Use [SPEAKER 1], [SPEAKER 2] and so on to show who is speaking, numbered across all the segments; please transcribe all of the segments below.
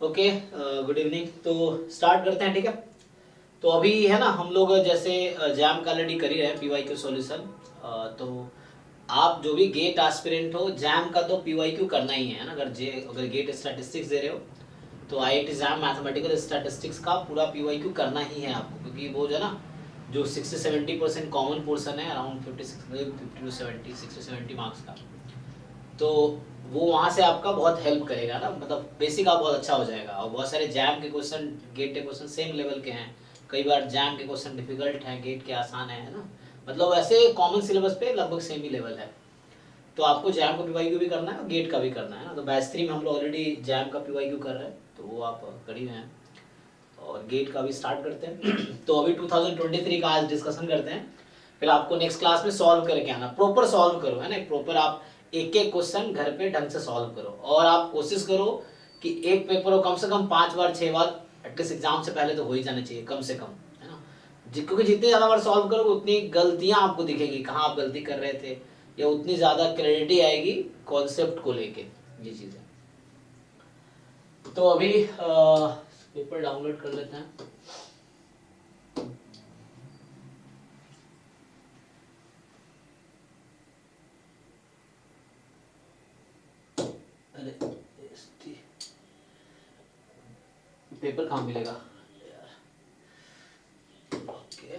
[SPEAKER 1] Okay, good evening. तो start करते हैं, ठीक है। तो अभी है ना, हम लोग जैसे जैम का ऑलरेडी कर ही रहे हैं पीवाई क्यू सॉल्यूशन। तो आप जो भी गेट एस्पिरेंट हो, जैम का तो पीवाई क्यू करना ही है ना। अगर गेट स्टैटिस्टिक्स दे रहे हो तो आईआईटी जैम मैथमेटिकल स्टैटिस्टिक्स का पूरा पीवाई क्यू करना ही है आपको, क्योंकि वो जो है ना, जो 60-70% कॉमन पोर्सन है, अराउंड 50 to 70 मार्क्स का। तो वो वहाँ से आपका बहुत हेल्प करेगा ना, मतलब बेसिक आप बहुत अच्छा हो जाएगा। और बहुत सारे जैम के क्वेश्चन, गेट के क्वेश्चन सेम लेवल के हैं। कई बार जैम के क्वेश्चन डिफिकल्ट हैं, गेट के आसान है ना। मतलब ऐसे कॉमन सिलेबस पे लगभग सेम ही लेवल है। तो आपको जैम का पीवाईक्यू भी करना है और गेट का भी करना है ना। तो बैच 3 में हम लोग ऑलरेडी जैम का पीवाईक्यू कर रहे हैं, तो वो आप कर ही रहे हैं। और गेट का भी स्टार्ट करते हैं। तो अभी 2023 का आज डिस्कशन करते हैं। फिर आपको नेक्स्ट क्लास में सॉल्व करके आना, प्रॉपर सॉल्व करो, है ना। प्रॉपर आप एक एक क्वेश्चन घर पे ढंग से सॉल्व करो। और आप कोशिश करो कि एक पेपर को कम से कम 5 बार 6 बार एटलीस्ट एग्जाम से पहले तो हो ही जाना चाहिए, कम से कम, है ना। क्योंकि जितने ज़्यादा बार सॉल्व करोगे उतनी गलतियां आपको दिखेंगी, कहाँ आप गलती कर रहे थे, या उतनी ज़्यादा क्लैरिटी आएगी कॉन्सेप्ट को लेके। ये चीज़ है। तो अभी पेपर डाउनलोड कर लेते हैं। अरे पेपर कहाँ मिलेगा यार। ओके,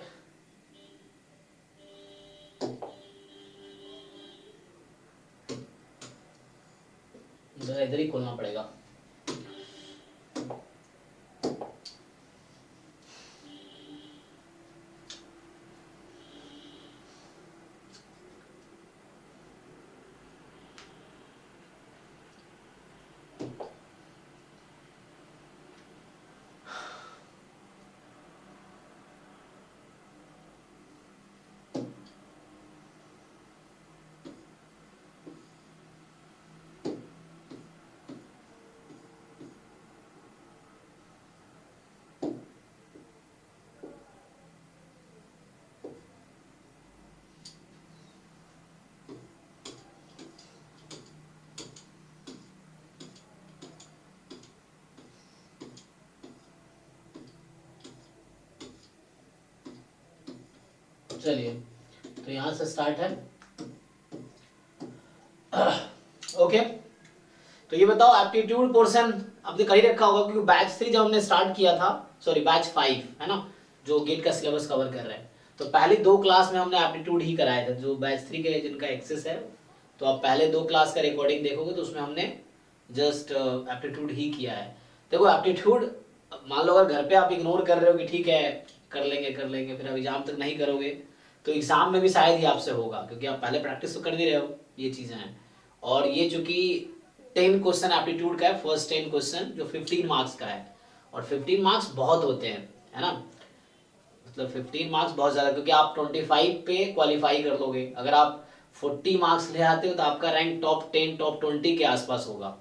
[SPEAKER 1] इधर ही खोलना पड़ेगा। चलिए, तो यहाँ से स्टार्ट है। ओके, तो ये बताओ, एप्टीट्यूड पोर्शन आपने कर ही रखा होगा, क्योंकि बैच 3 जब हमने स्टार्ट किया था, सॉरी बैच 5 है ना, जो गेट का सिलेबस कवर कर रहे हैं, तो पहली 2 क्लास में हमने एप्टीट्यूड ही कराया था। जो बैच 3 के जिनका एक्सेस है, तो आप पहले 2 क्लास का रिकॉर्डिंग देखोगे तो उसमें हमने जस्ट एप्टीट्यूड ही किया है। देखो एप्टीट्यूड, मान लो अगर घर पे आप इग्नोर कर रहे हो कि ठीक है कर लेंगे, फिर अब एग्जाम तक नहीं करोगे, तो एग्जाम में भी शायद ही आपसे होगा, क्योंकि आप पहले प्रैक्टिस तो कर नहीं रहे हो। ये चीज़ें हैं। और ये चूंकि 10 क्वेश्चन एप्टीट्यूड का है, फर्स्ट 10 क्वेश्चन जो 15 मार्क्स का है, और 15 मार्क्स बहुत होते हैं, है ना। मतलब 15 मार्क्स बहुत ज़्यादा, क्योंकि आप 25 पे क्वालिफाई कर लोगे। अगर आप 40 मार्क्स ले आते हो तो आपका रैंक टॉप 10 टॉप 20 के आसपास होगा।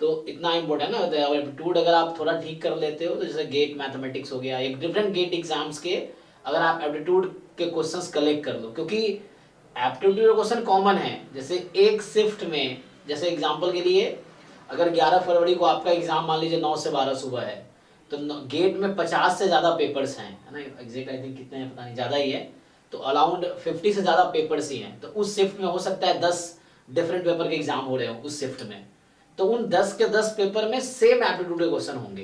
[SPEAKER 1] तो इतना इम्पोर्टेंट है ना एप्टीट्यूड। अगर आप थोड़ा ठीक कर लेते हो, तो जैसे गेट मैथमेटिक्स हो गया, एक डिफरेंट गेट एग्जाम्स के, अगर आप एप्टीट्यूड के क्वेश्चंस कलेक्ट कर लो, क्योंकि एप्टीट्यूड क्वेश्चन कॉमन है। जैसे एक शिफ्ट में, जैसे एग्जांपल के लिए, अगर 11 फरवरी को आपका एग्जाम मान लीजिए 9 से 12 सुबह है, तो गेट में 50 से ज़्यादा पेपर्स हैं, है ना। एग्जैक्ट आई थिंक कितने हैं पता नहीं, ज़्यादा ही है। तो अराउंड 50 से ज़्यादा पेपर्स ही हैं। तो उस शिफ्ट में हो सकता है 10 डिफरेंट पेपर के एग्जाम हो रहे हो उस शिफ्ट में। तो उन 10 के 10 पेपर में सेम एप्टीट्यूड के क्वेश्चन होंगे,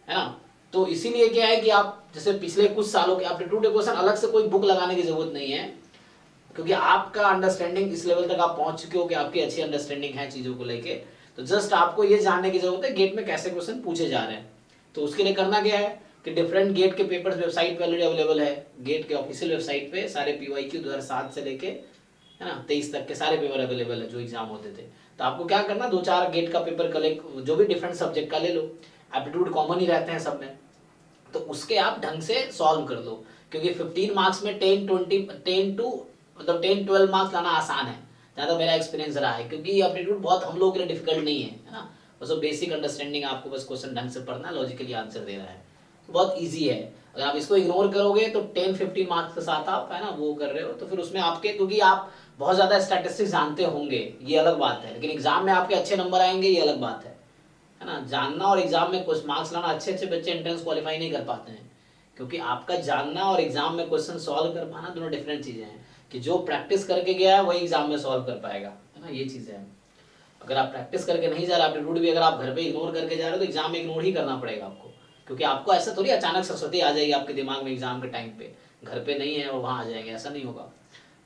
[SPEAKER 1] है ना। तो इसीलिए क्या है कि आप जैसे पिछले कुछ सालों के एप्टीट्यूड के क्वेश्चन, अलग से कोई बुक लगाने की जरूरत नहीं है, क्योंकि आपका अंडरस्टैंडिंग इस लेवल तक आप पहुंच चुके हो कि आपकी अच्छी अंडरस्टैंडिंग है चीजों को लेके। तो जस्ट आपको ये जानने की जरूरत है गेट में कैसे क्वेश्चन पूछे जा रहे हैं। तो उसके लिए करना क्या है कि डिफरेंट गेट के पेपर्स वेबसाइट पे ऑलरेडी अवेलेबल है। गेट के ऑफिशियल वेबसाइट पे सारे पीवाईक्यू 2007 से लेके, है ना, 23 तक के सारे पेपर अवेलेबल है जो एग्जाम होते थे। तो आपको क्या करना, 2-4 गेट का पेपर कलेक्ट, जो भी डिफरेंट सब्जेक्ट का ले लो, एप्टीट्यूड कॉमन ही रहते हैं सब में, तो उसके आप ढंग से सॉल्व कर लो। क्योंकि 15 मार्क्स में 10 टू मतलब 10-12 मार्क्स लाना आसान है, ज़्यादा मेरा एक्सपीरियंस रहा है। क्योंकि एप्टीट्यूड बहुत हम लोगों के लिए डिफिकल्ट नहीं है ना। बस बेसिक अंडरस्टैंडिंग, आपको बस क्वेश्चन ढंग से पढ़ना, लॉजिकली आंसर देना है, तो बहुत ईजी है। अगर आप इसको इग्नोर करोगे तो 10-15 मार्क्स के साथ आप, है ना, वो कर रहे हो, तो फिर उसमें आपके, क्योंकि आप बहुत ज़्यादा स्टैटिस्टिक्स जानते होंगे, ये अलग बात है, लेकिन एग्जाम में आपके अच्छे नंबर आएंगे, ये अलग बात है है ना। जानना और एग्जाम में कुछ मार्क्स लाना, अच्छे अच्छे बच्चे एंट्रेंस क्वालिफाई नहीं कर पाते हैं, क्योंकि आपका जानना और एग्जाम में क्वेश्चन सॉल्व कर पाना दोनों डिफरेंट चीजें हैं। कि जो प्रैक्टिस करके गया है वही एग्जाम में सॉल्व कर पाएगा, है ना, ये चीजें हैं। अगर आप प्रैक्टिस करके नहीं जा रहे, एप्टीट्यूड भी अगर आप घर पे इग्नोर करके जा रहे हो तो एग्जाम में इग्नोर ही करना पड़ेगा आपको, क्योंकि आपको ऐसा थोड़ी अचानक सरस्वती आ जाएगी आपके दिमाग में एग्जाम के टाइम पे, घर पे नहीं है और वहां आ जाएंगे, ऐसा नहीं होगा।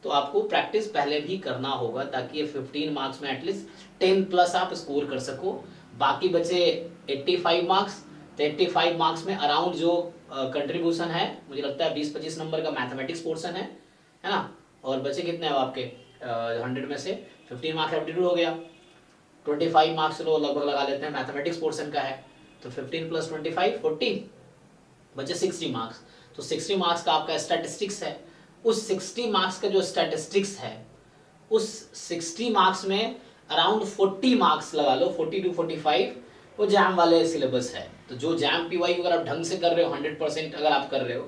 [SPEAKER 1] तो आपको प्रैक्टिस पहले भी करना होगा ताकि ये 15 मार्क्स में एटलीस्ट 10 प्लस आप स्कोर कर सको। बाकी बचे 85 मार्क्स, तो 85 मार्क्स में अराउंड जो कंट्रीब्यूशन है मुझे लगता है 20-25 नंबर का मैथमेटिक्स पोर्शन है ना। और बचे कितने हैं आपके 100 में से 15 मार्क्स एप्टीट्यूड हो गया, 25 मार्क्स लो लगभग लगा लेते हैं मैथमेटिक्स पोर्शन का है, तो 15 प्लस 25 40, बचे 60 मार्क्स। तो 60 मार्क्स का आपका स्टैटिस्टिक्स है। उस 60 मार्क्स का जो स्टैटिस्टिक्स है, उस 60 मार्क्स में अराउंड 40 मार्क्स लगा लो, 40 to 45 वो जैम वाले सिलेबस है। तो जो जैम पीवाई अगर आप ढंग से कर रहे हो 100% अगर आप कर रहे हो,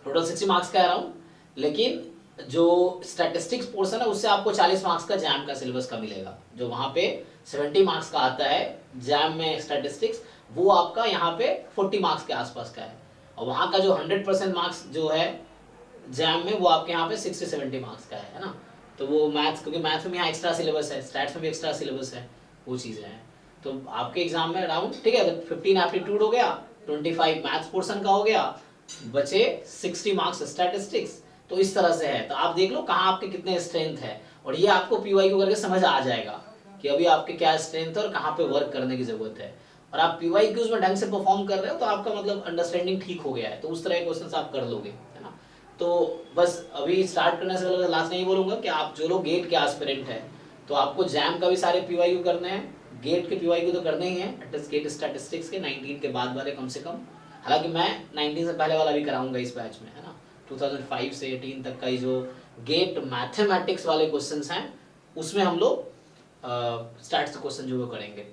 [SPEAKER 1] टोटल 60 मार्क्स का अराउंड, लेकिन जो स्टैटिस्टिक्स पोर्शन है उससे आपको 40 मार्क्स का जैम का सिलेबस का मिलेगा। जो वहां पे 70 मार्क्स का आता है जैम में स्टैटिस्टिक्स, वो आपका यहाँ पे 40 मार्क्स के आसपास का है। और वहां का जो 100% मार्क्स जो है जैम में वो आपके यहाँ पे 60-70 मार्क्स का है ना। तो वो मैथ्स, क्योंकि मैथ्स में यहाँ एक्स्ट्रा सिलेबस है, स्टैट्स में भी एक्स्ट्रा सिलेबस है, वो चीजें हैं। तो आपके एग्जाम में अराउंड ठीक है 15 एप्टीट्यूड हो गया, 25 मैथ्स पोर्शन का हो गया, बचे 60 मार्क्स स्टैटिस्टिक्स। तो इस तरह से है। तो आप देख लो कहाँ आपके कितने स्ट्रेंथ है, और ये आपको पीवाई को करके समझ आ जाएगा कि अभी आपके क्या स्ट्रेंथ है और कहाँ पे वर्क करने की जरूरत है। और आप पीवाई क्यूज में ढंग से परफॉर्म कर रहे हो तो आपका मतलब अंडरस्टैंडिंग ठीक हो गया है, तो उस तरह के क्वेश्चंस आप कर लोगे, है ना। तो बस अभी स्टार्ट करने से पहले लास्ट नहीं बोलूंगा कि आप जो लोग गेट के एस्पिरेंट है तो आपको जैम का भी सारे पीवाई क्यू करने हैं, गेट के पीवाई क्यू तो करने ही है, एटलीस्ट गेट स्टैटिस्टिक्स के 19 के बाद वाले कम से कम। हालांकि मैं 19 से पहले वाला भी कराऊंगा इस बैच में, है ना। 2005 से 18 तक का जो गेट मैथमेटिक्स वाले क्वेश्चंस हैं उसमें हम लोग स्टैट्स क्वेश्चन जो वो करेंगे।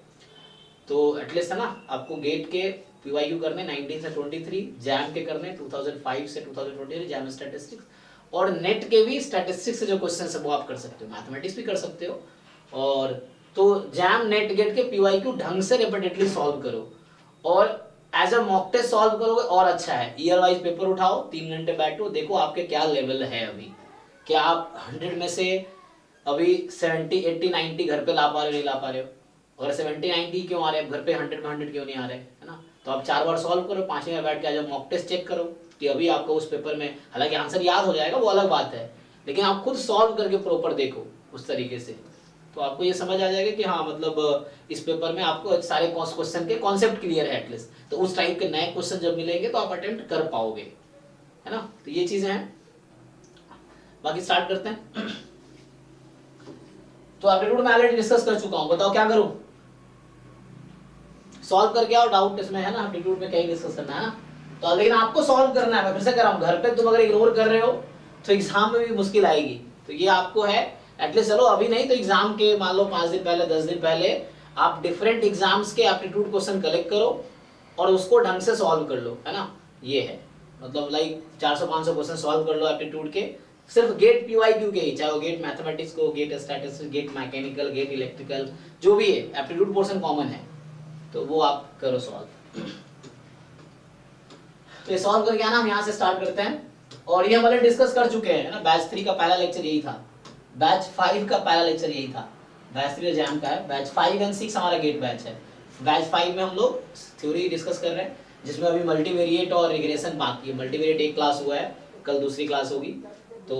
[SPEAKER 1] तो एटलीस्ट है ना आपको गेट के पीवाईक्यू करने 19 से 23, जैम के करने 2005 से 2023 जैम स्टैटिस्टिक्स, और नेट के भी स्टैटिस्टिक्स से जो क्वेश्चंस है वो आप कर सकते हो, मैथमेटिक्स भी कर सकते हो। और तो जैम नेट गेट के पीवाईक्यू ढंग से रिपीटेडली सॉल्व करो, और as a mock test solve करोगे और अच्छा है। ईयर वाइज पेपर उठाओ, 3 घंटे बैठो, देखो आपके क्या लेवल है अभी, क्या आप 100 में से अभी 70 80 90 घर पे ला पा रहे हो, नहीं ला पा रहे हो। अगर 70 90 क्यों आ रहे हैं घर पे, 100 में 100 क्यों नहीं आ रहे, है ना। तो आप 4 बार सॉल्व करो, 5वें बार बैठ के जब मॉक टेस्ट चेक करो कि अभी आपको उस पेपर में, हालांकि आंसर याद हो जाएगा वो अलग बात है, लेकिन आप खुद सॉल्व करके प्रॉपर देखो उस तरीके से, तो आपको ये समझ आ जाएगा कि हाँ मतलब इस पेपर में आपको सारे क्वेश्चन के कॉन्सेप्ट क्लियर है एटलीस्ट। तो उस टाइप के नए क्वेश्चन जब मिलेंगे तो आप अटेम्प्ट कर पाओगे, है ना। तो ये चीजें हैं, बाकी स्टार्ट करते हैं। तो एप्टीट्यूड में ऑलरेडी डिस्कस कर चुका हूं, बताओ क्या करूं, सॉल्व करके आओ डाउट इसमें, है ना। एप्टीट्यूड में कहीं डिस्कस करना है ना, तो लेकिन आपको सॉल्व करना है। मैं फिर से कर रहा हूं, घर पे तुम अगर इग्नोर कर रहे हो तो एग्जाम में भी मुश्किल आएगी। तो ये आपको है एटलीस्ट, चलो अभी नहीं तो एग्जाम के मान लो 5 दिन पहले 10 दिन पहले आप डिफरेंट एग्जाम्स के एप्टीट्यूड क्वेश्चन कलेक्ट करो और उसको ढंग से सॉल्व कर लो, है ना। ये है मतलब लाइक 400-500 क्वेश्चन सॉल्व कर लो एप्टीट्यूड के, सिर्फ गेट पीवाईक्यू के ही, चाहे वो गेट मैथमेटिक्स को, GATE statistics, GATE mechanical, GATE electrical, जो भी है एप्टीट्यूड पोर्शन कॉमन है तो वो आप करो सॉल्व। तो ये सॉल्व करके आना, हम यहाँ से स्टार्ट करते हैं। और ये हम पहले डिस्कस कर चुके हैं, है ना। बैच 3 का पहला लेक्चर यही था, बैच 5 का पहला लेक्चर यही था, बैच 3 जैम का है, बैच 5 एंड 6 हमारा गेट बैच है। बैच 5 में हम लोग थ्योरी डिस्कस कर रहे हैं, जिसमें अभी मल्टीवेरिएट और रिग्रेशन बाकी है। मल्टीवेरिएट एक क्लास हुआ है, कल दूसरी क्लास होगी तो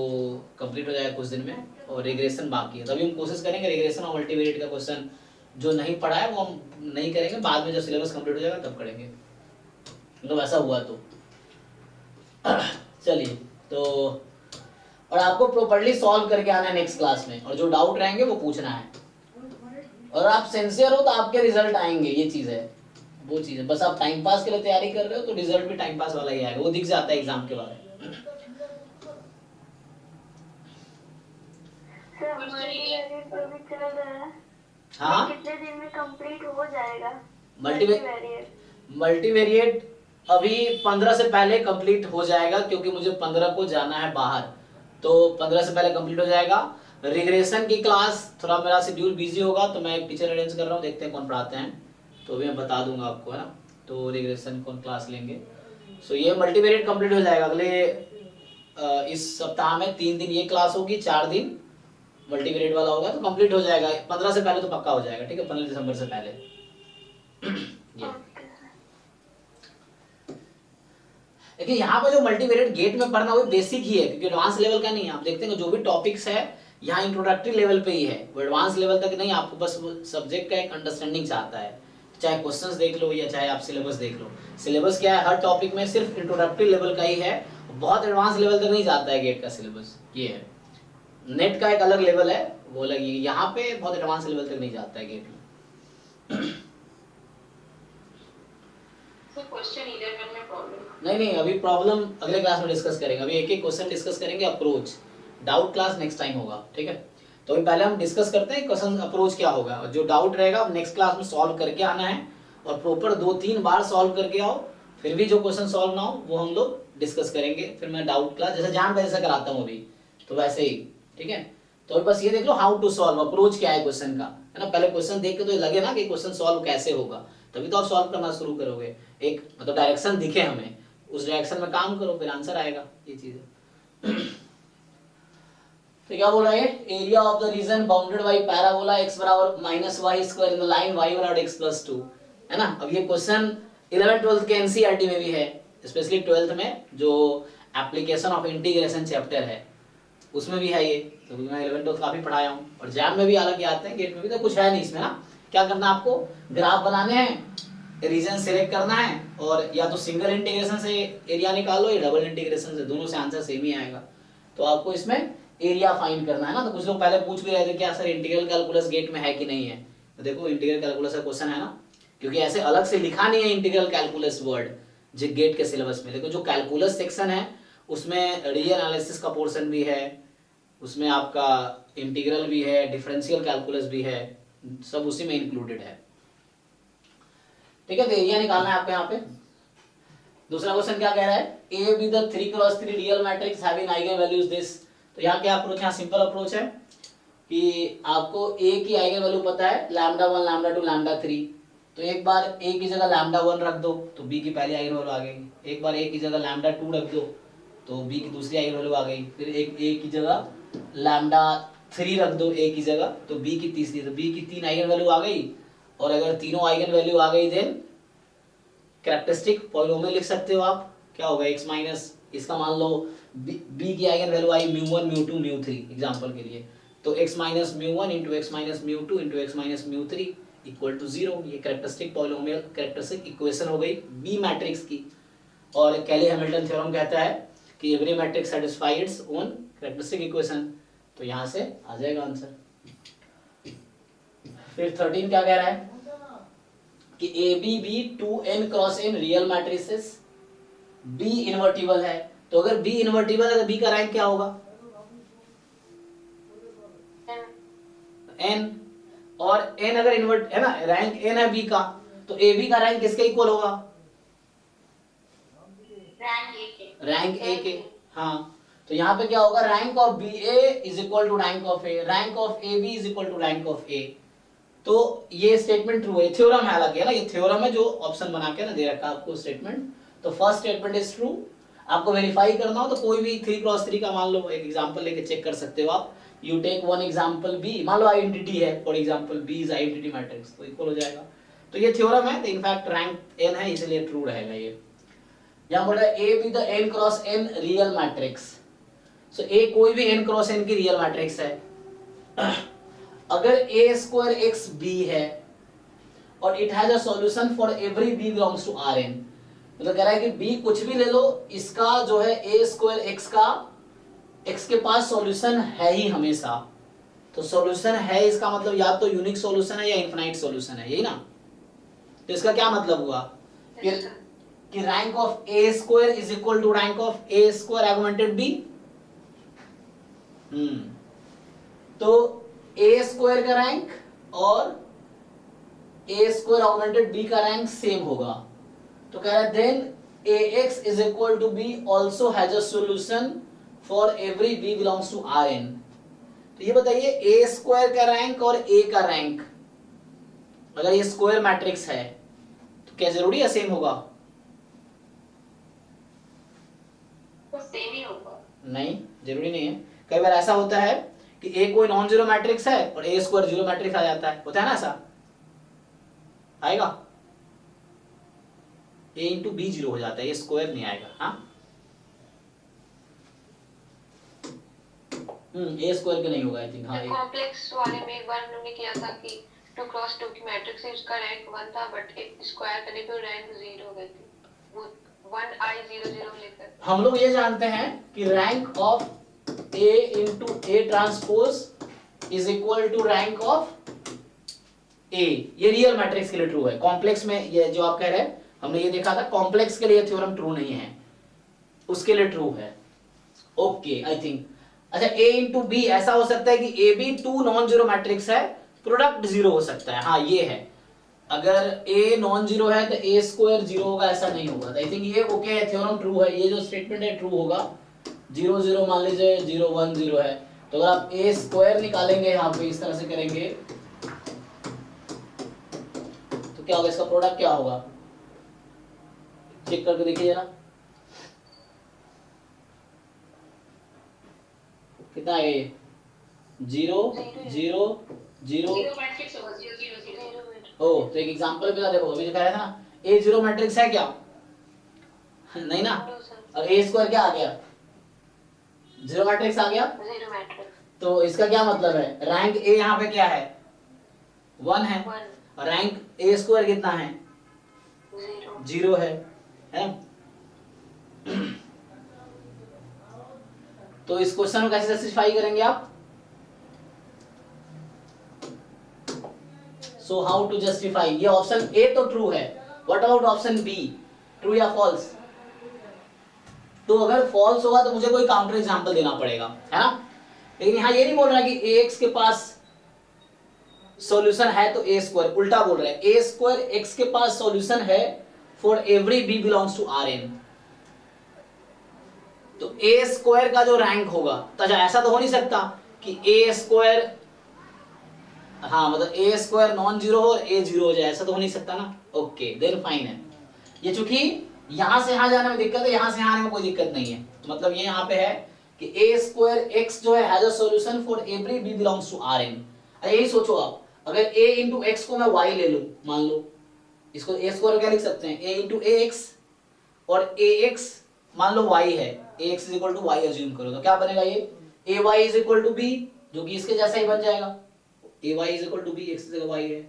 [SPEAKER 1] कंप्लीट हो जाएगा कुछ दिन में, और रिग्रेशन बाकी है। तो अभी हम कोशिश करेंगे रिग्रेशन और मल्टीवेरिएट का क्वेश्चन जो नहीं पढ़ा है वो हम नहीं करेंगे, बाद में जब सिलेबस कंप्लीट हो जाएगा तब करेंगे, मतलब ऐसा हुआ तो। चलिए, तो और आपको प्रॉपर्ली सॉल्व करके आना है नेक्स्ट क्लास में, और जो डाउट रहेंगे वो पूछना है। और आप सिंसियर हो तो आपके रिजल्ट आएंगे, ये चीज है, वो चीज है। बस आप टाइम पास के लिए तैयारी कर रहे हो तो रिजल्ट भी टाइम पास वाला ही आएगा, वो दिख जाता है एग्जाम के बाद। हाँ,
[SPEAKER 2] कितने दिन में कंप्लीट हो जाएगा
[SPEAKER 1] मल्टीवेरिएट? अभी 15 से पहले कंप्लीट हो जाएगा, क्योंकि मुझे 15 को जाना है बाहर, तो 15 से पहले कंप्लीट हो जाएगा। रिग्रेशन की क्लास थोड़ा मेरा शेड्यूल बिजी होगा तो मैं एक टीचर अरेंज कर रहा हूँ, देखते हैं कौन पढ़ाते हैं, तो अभी मैं बता दूंगा आपको, है ना। तो रिग्रेशन कौन क्लास लेंगे। सो ये मल्टीवेरिएट कंप्लीट हो जाएगा अगले इस सप्ताह में। 3 दिन ये क्लास होगी, 4 दिन मल्टीवेरिएट वाला होगा, तो कंप्लीट हो जाएगा 15 से पहले, तो पक्का हो जाएगा, ठीक है, 15 दिसंबर से पहले। ये देखिए यहाँ पे जो मल्टीवेरिएट गेट में पढ़ना वो बेसिक ही है, क्योंकि एडवांस लेवल का नहीं है। आप देखते हैं जो भी टॉपिक्स है यहाँ इंट्रोडक्टरी लेवल पे ही है, वो एडवांस लेवल तक नहीं। आपको बस सब्जेक्ट का एक अंडरस्टैंडिंग चाहता है, चाहे क्वेश्चंस देख लो या चाहे आप सिलेबस देख लो। सिलेबस क्या है, हर टॉपिक में सिर्फ इंट्रोडक्टरी लेवल का ही है, बहुत एडवांस लेवल तक नहीं जाता है गेट का सिलेबस। ये है, नेट का एक अलग लेवल है, वो अलग, यहाँ पे बहुत एडवांस लेवल तक नहीं जाता है गेट में।
[SPEAKER 2] क्वेश्चन 11 में प्रॉब्लम
[SPEAKER 1] नहीं, अभी प्रॉब्लम अगले क्लास में डिस्कस करेंगे। अभी एक एक क्वेश्चन डिस्कस करेंगे, approach doubt class next time होगा, ठीक है। तो अभी पहले हम डिस्कस करते हैं क्वेश्चन अप्रोच क्या होगा, और जो डाउट रहेगा नेक्स्ट क्लास में सॉल्व करके आना है, और प्रॉपर 2-3 बार सॉल्व करके आओ। फिर भी जो क्वेश्चन सॉल्व ना हो वो हम लोग डिस्कस करेंगे। फिर मैं डाउट क्लास जैसे जान जैसा कराता हूँ अभी, तो वैसे ही, ठीक है। तो अभी बस ये देख लो हाउ टू सॉल्व, अप्रोच क्या है क्वेश्चन का, है ना। पहले क्वेश्चन देख के तो लगे ना कि क्वेश्चन सॉल्व कैसे होगा, तभी तो आप सॉल्व करना शुरू करोगे। एक मतलब डायरेक्शन दिखे हमें, उस डायरेक्शन में काम करो, फिर आंसर आएगा। ये चीज है। तो क्या बोल रहा है, area of the reason bounded by parabola x बराबर -y² in the line y बराबर x+2, है ना। अब ये क्वेश्चन 11th-12th के एनसीईआरटी में भी है, स्पेशली 12th में जो एप्लीकेशन ऑफ इंटीग्रेशन चैप्टर है उसमें भी है ये। तो मैं 11th-12th काफी पढ़ाया हूँ, और जैम में भी हालांकि आते हैं, गेट में भी। तो कुछ है नहीं इसमें ना, क्या करना है आपको, ग्राफ बनाने हैं, रीजन सिलेक्ट करना है, और या तो सिंगल इंटीग्रेशन से एरिया निकालो या डबल इंटीग्रेशन से, दोनों से आंसर सेम ही आएगा। तो आपको इसमें एरिया फाइंड करना है ना। तो कुछ लोग पहले पूछ भी रहे थे क्या सर इंटीग्रल कैलकुलस गेट में है कि नहीं है। तो देखो इंटीग्रल कैलकुलस का क्वेश्चन है ना, क्योंकि ऐसे अलग से लिखा नहीं है इंटीग्रल कैलकुलस वर्ड जो गेट के सिलेबस में। लेकिन जो कैलकुलस सेक्शन है उसमें रियल एनालिसिस का पोर्शन भी है, उसमें आपका इंटीग्रल भी है, डिफरेंशियल कैलकुलस भी है, सब उसी में इंक्लूडेड है, ठीक है। तो एरिया निकालना है आपको यहाँ पे। दूसरा क्वेश्चन क्या कह रहा है, A B the 3x3 real matrix having eigen values this. तो यहाँ क्या अप्रोच, यहाँ सिंपल अप्रोच है कि आपको ए की आइगन वैल्यू पता है λ1 λ2 λ3। तो एक बार ए की जगह λ1 रख दो तो बी की पहली आइगन वैल्यू आ गई। एक बार ए की जगह λ2 रख दो तो बी की दूसरी आइगन वैल्यू आ गई। फिर एक ए की जगह λ3 रख दो ए की जगह तो बी की तीसरी, तो बी की 3 आइगन वैल्यू आ गई। और अगर तीनों आइगन वैल्यू आ गई देन कैरेक्टरिस्टिक पॉलिनोमियल लिख सकते हो आप। क्या होगा, x माइनस, इसका मान लो b की आइगन वैल्यू आई μ1 μ2 μ3 एग्जांपल के लिए, तो x minus μ1 into x minus μ2 into x minus μ3 equal to 0। ये कैरेक्टरिस्टिक पॉलिनोमियल कैरेक्टरिस्टिक इक्वेशन हो गई बी मैट्रिक्स की। और कैली हैमिल्टन थ्योरम कहता है कि every matrix satisfy its own characteristic equation. तो यहाँ से आ जाएगा आंसर। फिर 13 क्या कह रहा है कि A B B 2n cross n real matrices, B invertible है। तो अगर बी इन्वर्टिबल है तो बी का रैंक क्या होगा, n। और n अगर इन्वर्ट है ना, रैंक n है बी का, तो ए बी का रैंक किसके इक्वल होगा, रैंक ए के। हाँ, तो यहाँ पे क्या होगा, rank of B A is equal to rank of A, rank of A B is equal to rank of A. तो ये स्टेटमेंट ट्रू है, थ्योरम है हालांकि, है ना, ये थ्योरम है जो ऑप्शन बना के ना दे रखा है आपको स्टेटमेंट। तो फर्स्ट स्टेटमेंट इज ट्रू। आपको वेरीफाई करना हो तो कोई भी 3x3 का मान लो एक एग्जांपल लेके चेक कर सकते हो आप। You take one example B, मान लो आइडेंटिटी है for example B is identity matrix, तो इक्वल हो जाएगा। तो ये थ्योरम है, तो इनफैक्ट रैंक n है इसलिए ट्रू रहेगा ये। यहाँ बोल रहा है A B the n cross n real matrix. So A कोई भी n क्रॉस n की रियल मैट्रिक्स है। अगर a स्क्वायर x b है और it has a solution for every b belongs to Rn, मतलब कह रहा है कि b कुछ भी ले लो, इसका जो है a स्क्वायर x का x के पास सॉल्यूशन है ही हमेशा। तो सॉल्यूशन है इसका मतलब या तो यूनिक सॉल्यूशन है या इनफिनाइट सॉल्यूशन है, यही ना। तो इसका क्या मतलब हुआ कि rank of a square is equal to rank of a square augmented b। तो a स्क्वायर का रैंक और a स्क्वायर ऑगमेंटेड b का रैंक सेम होगा। तो कह रहा है then ax is equal to b also has a solution for every b belongs to Rn। तो ये बताइए a स्क्वायर का रैंक और a का रैंक अगर ये स्क्वायर मैट्रिक्स है तो क्या जरूरी है सेम होगा?
[SPEAKER 2] तो सेम ही होगा।
[SPEAKER 1] नहीं, जरूरी नहीं है। कई बार ऐसा होता है कि ए कोई नॉन जीरो मैट्रिक्स है और ए स्क्वायर जीरो मैट्रिक्स आ जाता है, होता है ना ऐसा? आएगा ए इंटू बी जीरो हो जाता है, ये स्क्वायर नहीं आएगा। हाँ, ए स्क्वायर के नहीं होगा आई थिंक। हाँ,
[SPEAKER 2] कॉम्प्लेक्स वाले में एक बार हम लोग ने किया था कि 2 क्रॉस 2 की मैट्रिक्स है, उसका रैंक 1 था बट एक स्क्वायर करने पे रैंक 0 हो गई थी, वो 1 I 0 0 लेकर।
[SPEAKER 1] हम लोग ये जानते हैं कि rank of A into A transpose is equal to rank of A. ये रियल मैट्रिक्स के लिए ट्रू है। कॉम्प्लेक्स में ये जो आप कह रहे हैं, हमने ये देखा था, कॉम्प्लेक्स के लिए थ्योरम ट्रू नहीं है, उसके लिए ट्रू है। Okay I think. अच्छा, ए इंटू बी ऐसा हो सकता है कि A B two non zero matrix है, प्रोडक्ट जीरो हो सकता है। हाँ ये है, अगर ए नॉन जीरो है तो ए स्क्वायर जीरो होगा, ऐसा नहीं होगा। आई थिंक ये ओके है, थ्योरम ट्रू है, ये जो स्टेटमेंट है ट्रू होगा। 0 0 मान लीजिए 0 1 0 है, तो अगर आप ए स्क्वायर निकालेंगे यहाँ पे इस तरह से करेंगे तो क्या होगा, इसका प्रोडक्ट क्या होगा, चेक करके देखिए जरा कितना है ये, 0 0 0
[SPEAKER 2] मैट्रिक्स होगा 0 0 0।
[SPEAKER 1] ओ तो एक एग्जांपल मिला, देखो अभी जो कह रहा था ना, ए जीरो मैट्रिक्स है क्या? नहीं ना। और ए स्क्वायर क्या आ गया, जीरो मैट्रिक्स आ गया।
[SPEAKER 2] 0 मैट्रिक्स
[SPEAKER 1] तो इसका क्या मतलब है, रैंक ए यहाँ पे क्या है, 1 है,
[SPEAKER 2] 1
[SPEAKER 1] और रैंक ए स्क्वायर कितना है, 0 है। तो इस क्वेश्चन को कैसे जस्टिफाई करेंगे आप? सो हाउ टू जस्टिफाई, ये ऑप्शन ए तो ट्रू है, what about option B, true या फॉल्स? तो अगर फॉल्स होगा तो मुझे कोई काउंटर एग्जांपल देना पड़ेगा, है ना। लेकिन यहाँ ये नहीं बोल रहा कि ax के पास सॉल्यूशन है तो ए स्क्वायर, उल्टा बोल रहा है ए स्क्वायर x के पास सॉल्यूशन है for every b belongs to Rn। तो ए स्क्वायर का जो रैंक होगा, तो ऐसा तो हो नहीं सकता कि ए स्क्वायर, हाँ मतलब ए स्क्वायर नॉन जीरो हो और ए जीरो हो जाए, ऐसा तो हो नहीं सकता ना। ओके देन फाइन है। ये चूंकि यहां से यहां जाने में दिक्कत है, यहां से यहां आने में कोई दिक्कत नहीं है, तो मतलब ये यहाँ पे है कि ए स्क्वायर एक्स जो है has a solution for every B belongs to Rn। अरे यही सोचो आप, अगर a इंटू एक्स को मैं y ले लूं, मान लो इसको ए स्क्वायर क्या लिख सकते हैं, a इंटू ए एक्स, और ए एक्स मान लो y है, ax is equal to y assume करो, तो क्या बनेगा ये ay is equal to b, जो कि इसके जैसा ही बन जाएगा, ay is equal to b, x की जगह y है।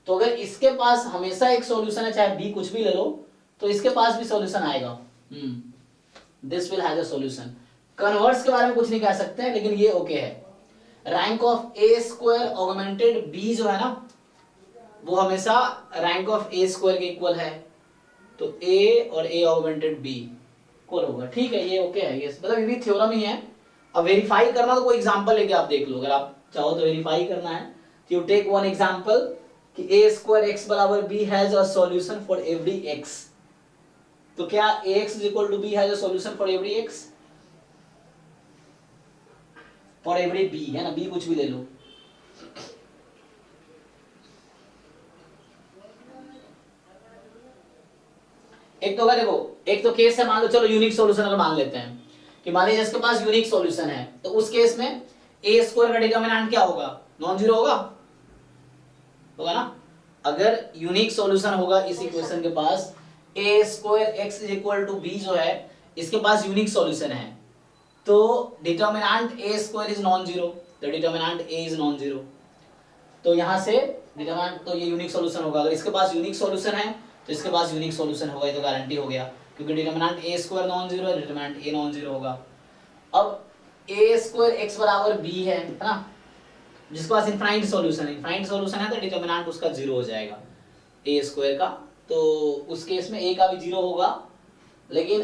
[SPEAKER 1] तो अगर इसके पास हमेशा एक सॉल्यूशन है, चाहे b कुछ भी ले लो, तो इसके पास भी सॉल्यूशन आएगा। This will have a solution. Converse के बारे में कुछ नहीं कह सकते हैं, लेकिन ये ओके है। Rank of A square augmented B जो है ना, वो हमेशा रैंक ऑफ ए स्क्वायर के इक्वल है, तो ए और ए ऑगमेंटेड बी इक्वल होगा। ठीक है, ये ओके है, ये मतलब ये भी थ्योरम ही है। अब वेरीफाई करना तो कोई एग्जांपल लेके आप देख लो, अगर आप चाहो तो वेरीफाई करना है तो यू टेक वन एग्जांपल कि ए स्क्वायर एक्स बराबर B has a solution for every X. तो क्या ax is equal to b has a solution for every x, for every b, है ना, b कुछ भी ले लो। एक तो देखो, एक तो केस है, मान लो चलो यूनिक सॉल्यूशन अगर मान लेते हैं कि मान लीजिए इसके पास यूनिक सॉल्यूशन है, तो उस केस में ए स्क्वायर का डिटरमिनेंट क्या होगा, नॉन जीरो होगा, होगा ना। अगर यूनिक सॉल्यूशन होगा इस इक्वेशन के पास, A square X is equal to B जो है, इसके पास यूनिक सॉल्यूशन है, तो determinant A square is non zero, the determinant A is non zero. तो यहां से डिटरमिनेंट, तो ये यूनिक सॉल्यूशन होगा। अगर इसके पास यूनिक सॉल्यूशन है तो इसके पास यूनिक सॉल्यूशन होगा, ये तो गारंटी हो गया, क्योंकि determinant A square non zero है, डिटरमिनेंट ए नॉन जीरो होगा। अब ए स्क्वायर एक्स बराबर बी है ना, जिसके पास इनफाइनाइट सॉल्यूशन है, इनफाइनाइट सॉल्यूशन है तो डिटरमिनेंट उसका जीरो हो जाएगा ए स्क्वायर का, तो उस केस में ए का भी जीरो होगा। लेकिन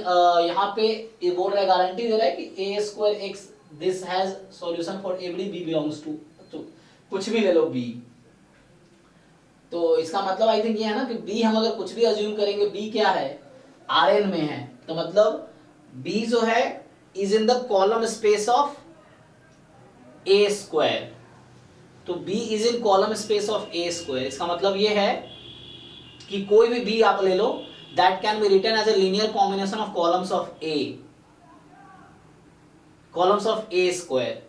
[SPEAKER 1] यहाँ पे ये बोल रहा है, गारंटी दे रहा है कि A square X this has solution for every B belongs to, तो कुछ भी ले लो बी। तो इसका मतलब आई थिंक ये है ना कि बी हम अगर कुछ भी अज्यूम करेंगे, बी क्या है, Rn में है, तो मतलब बी जो है is in the column space of A square. तो B is in column space of A square. इसका मतलब ये है कि कोई भी B आप ले लो, that can be written as a linear combination of columns of A, columns of A square.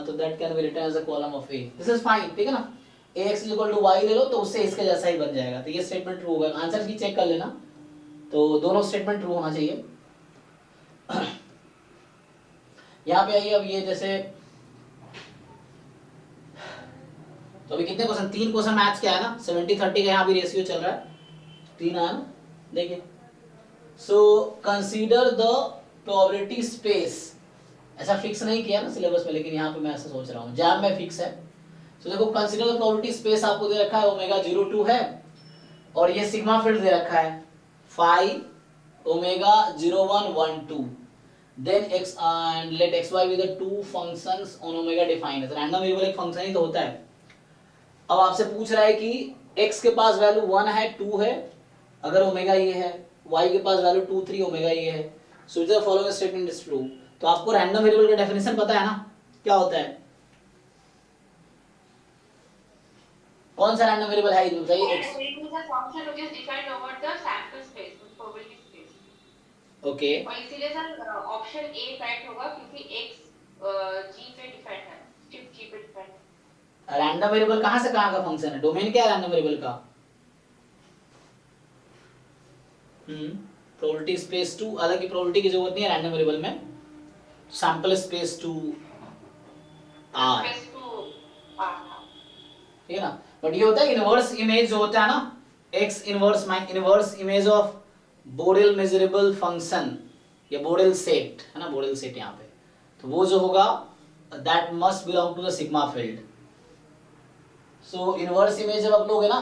[SPEAKER 1] तो that can be written as a column of A, this is fine, ठीक है ना। ax इक्वल टू y ले लो तो उससे इसके जैसा ही बन जाएगा, तो ये स्टेटमेंट ट्रू होगा। आंसर की चेक कर लेना, तो दोनों स्टेटमेंट ट्रू होना चाहिए। यहाँ पे आइए, अब ये जैसे तो अभी कितने क्वेश्चन, 3 क्वेश्चन मैथ्स के है ना, 70-30 का यहाँ भी रेशियो चल रहा है, 3 आया ना, देखिए। So consider the probability space, ऐसा फिक्स नहीं किया ना सिलेबस में, लेकिन यहाँ पे मैं ऐसा सोच रहा हूँ, जैम में फिक्स है। तो देखो कंसीडर द प्रोबेबिलिटी स्पेस आपको दे रखा है ओमेगा 02 है, और ये सिग्मा फील्ड दे रखा है phi omega 0112, then x and let xy be the two functions on omega defined। Random variable एक फंक्शन ही तो होता है। अब आपसे पूछ रहा है कि x के पास वैल्यू 1 है, 2 है, अगर ओमेगा ये है, y के पास वैल्यू 2, 3, ओमेगा ये है, so the following statement is true. तो आपको रैंडम वेरिएबल का डेफिनेशन पता है ना, क्या होता है, कौन सा रैंडम वेरिएबल है, बताइए। x
[SPEAKER 2] function which is defined over the sample space, probability space.
[SPEAKER 1] Okay,
[SPEAKER 2] और इसीलिए सर ऑप्शन ए करेक्ट होगा, क्योंकि x g पे डिफाइंड है, स्ट्रिप g पे डिफाइंड है।
[SPEAKER 1] रैंडम वेरिएबल कहां से कहां का फंक्शन है, डोमेन क्या है रैंडम वेरिएबल का, प्रोबेबिलिटी स्पेस 2, हालांकि प्रोबेबिलिटी की जरूरत नहीं है रैंडम वेरिएबल में, सैंपल स्पेस 2 r, ठीक है ना। बट ये होता है इनवर्स इमेज जो होता है ना, x inverse mine inverse image of Borel measurable function या बोरेल सेट है ना, बोरेल सेट यहाँ पे, तो वो जो होगा that must belong to the sigma field. So inverse image जब आप लोगे ना,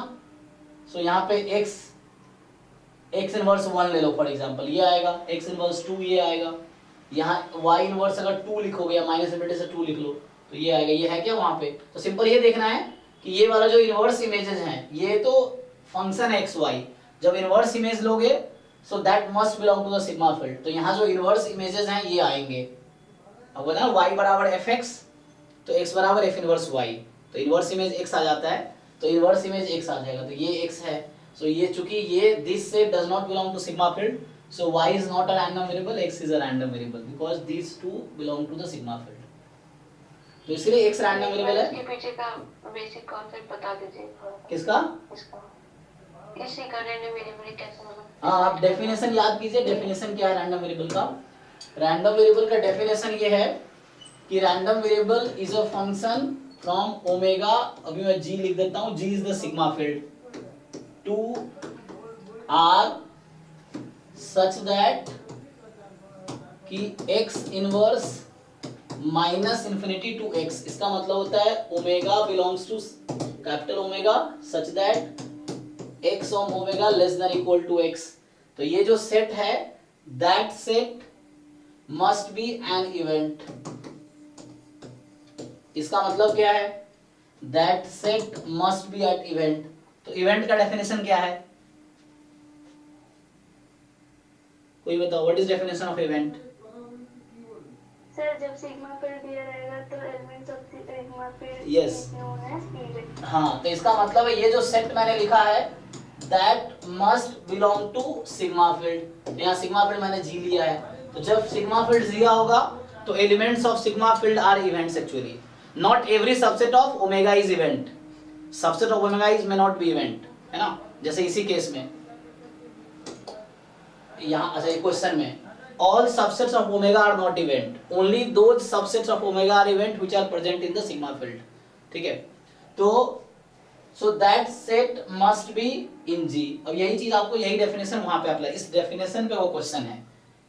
[SPEAKER 1] सो यहाँ पे x इनवर्स 1 ले लो फॉर एग्जांपल, ये आएगा, x इनवर्स 2 ये आएगा, यहाँ y इनवर्स अगर 2 लिखोगे या माइनस इनवर्स से 2 लिख लो तो ये आएगा, ये है क्या वहाँ पे। तो सिंपल ये देखना है कि ये वाला जो इनवर्स इमेजेस हैं ये तो फंक्शन है एक्स वाई, जब इनवर्स इमेज लोगे so that must belong to the sigma field. तो यहाँ जो इनवर्स इमेजेस हैं ये आएंगे, अब बोला y बराबर fx तो x बराबर f इनवर्स y, तो इनवर्स इमेज x आ जाता है, तो इनवर्स इमेज x आ जाएगा, तो ये x है। सो ये चूंकि ये this set does not belong to sigma field, so y is not a random variable, x is a random variable because these two belong to the sigma field। तो इसलिए x random variable है।
[SPEAKER 2] इसके पीछे का basic concept बता दीजिए थोड़ा।
[SPEAKER 1] किसका?
[SPEAKER 2] इसका इसी का रैंडम वेरिएबल कैसे होगा?
[SPEAKER 1] हाँ, आप डेफिनेशन याद कीजिए, डेफिनेशन क्या है रैंडम वेरिएबल का। रैंडम वेरिएबल का डेफिनेशन ये है कि random variable is a function from omega, अभी मैं g लिख देता हूँ, g is the sigma field to r such that कि x inverse minus infinity to x, इसका मतलब होता है omega belongs to capital omega such that x of omega less than equal to x। तो ये जो सेट है that set must B an event, इसका मतलब क्या है, that set must be at event. तो इवेंट का डेफिनेशन क्या है, कोई बताओ, what is definition of event?
[SPEAKER 3] Sir जब सिग्मा फील्ड दिया रहेगा तो elements of sigma field
[SPEAKER 1] Yes. हाँ, तो इसका मतलब है ये जो सेट मैंने लिखा है that must belong to sigma field, यहाँ सिग्मा फील्ड मैंने जी लिया है, तो जब सिग्मा फील्ड जीरा होगा तो elements of sigma field are events actually, not every subset of omega is event, subset of omega is may not be event, है ना। जैसे इसी केस में यहाँ अच्छा क्वेश्चन में all subsets of omega are not event, only those subsets of omega are event which are present in the sigma field, ठीक है। तो so that set must be in G। अब यही चीज आपको, यही डेफिनेशन वहां पे अप्लाई, इस डेफिनेशन पे वो क्वेश्चन है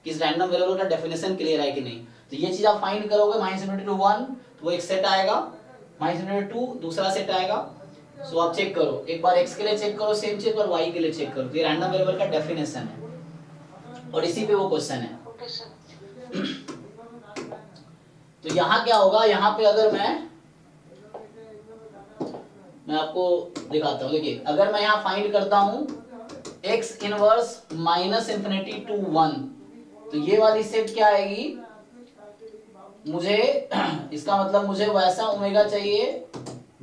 [SPEAKER 1] कि इस रैंडम वेरिएबल का डेफिनेशन क्लियर है कि नहीं। तो ये चीज आप फाइंड करोगे, -1 तो वो एक सेट आएगा, -2 दूसरा सेट आएगा। सो आप चेक करो, एक बार x के लिए चेक करो सेम चीज, और y के लिए चेक करो, तो ये रैंडम वेरिएबल का डेफिनेशन है और इसी पे वो क्वेश्चन है।
[SPEAKER 2] Okay sir.
[SPEAKER 1] तो यहाँ क्या होगा, यहाँ पे अगर मैं आपको दिखाता हूँ, देखिए अगर मैं यहाँ फाइंड करता हूँ x inverse minus infinity to 1, तो ये वाली सेट क्या आएगी, मुझे इसका मतलब मुझे वैसा ओमेगा चाहिए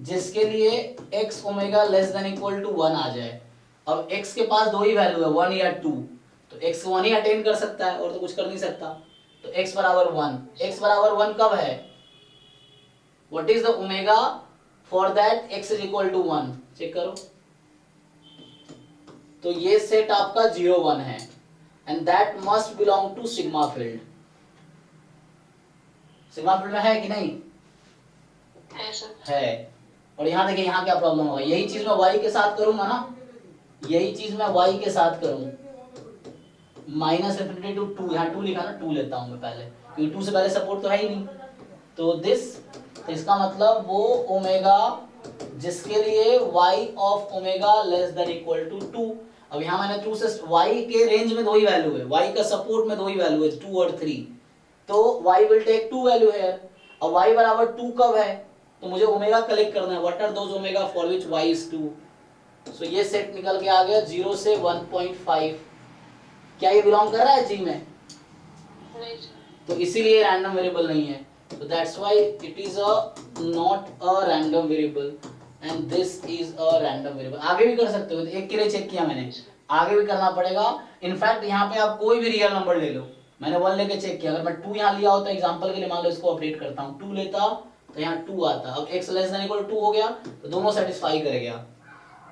[SPEAKER 1] जिसके लिए x omega less than equal to 1 आ जाए। अब x के पास दो ही वैल्यू है, 1 या 2, तो x 1 ही अटेन कर सकता है और तो कुछ कर नहीं सकता। तो x बराबर 1, x बराबर 1 कब है? What is the omega for that x is equal to 1? Check करो। तो ये सेट आपका 0 1 है and that must belong to sigma field. Sigma field में है कि नहीं?
[SPEAKER 2] है सर।
[SPEAKER 1] है। और यहाँ देखिए यहाँ क्या प्रॉब्लम होगा, यही चीज मैं y के साथ करूंगा ना, यही चीज मैं y के साथ करूं, माइनस इंफिनिटी टू 2, यहाँ 2 लिखा ना, 2 लेता हूं मैं पहले क्योंकि 2 से पहले सपोर्ट तो है ही नहीं। तो दिस, तो इसका मतलब वो ओमेगा जिसके लिए y of omega less than equal to 2। अब यहाँ मैंने 2 से y के रेंज में दो ही वैल्यू है, y का सपोर्ट में दो ही वैल्यू है 2 और 3, तो y विल टेक 2 वैल्यू है। अब y बराबर 2 कब है? तो मुझे ओमेगा कलेक्ट करना है, what are those omega for which y is 2। So ये सेट निकल के आ गया 0 से 1.5। क्या ये बिलोंग कर रहा है जी में?
[SPEAKER 2] नहीं सर।
[SPEAKER 1] तो इसीलिए रैंडम वेरिएबल नहीं है। So that's why it is a not a random variable and this is a random variable। आगे भी कर सकते हो, एक के लिए चेक किया मैंने, आगे भी करना पड़ेगा। इनफैक्ट यहाँ पे आप कोई भी रियल नंबर ले लो, मैंने 1 लेके चेक किया, अगर मैं 2 यहाँ लिया होता एग्जांपल के लिए, मान लो इसको अपडेट करता हूँ, 2 लेता तो यहाँ 2 आता। अब x लेस देन इक्वल 2 हो गया तो दोनों सेटिस्फाई कर गया।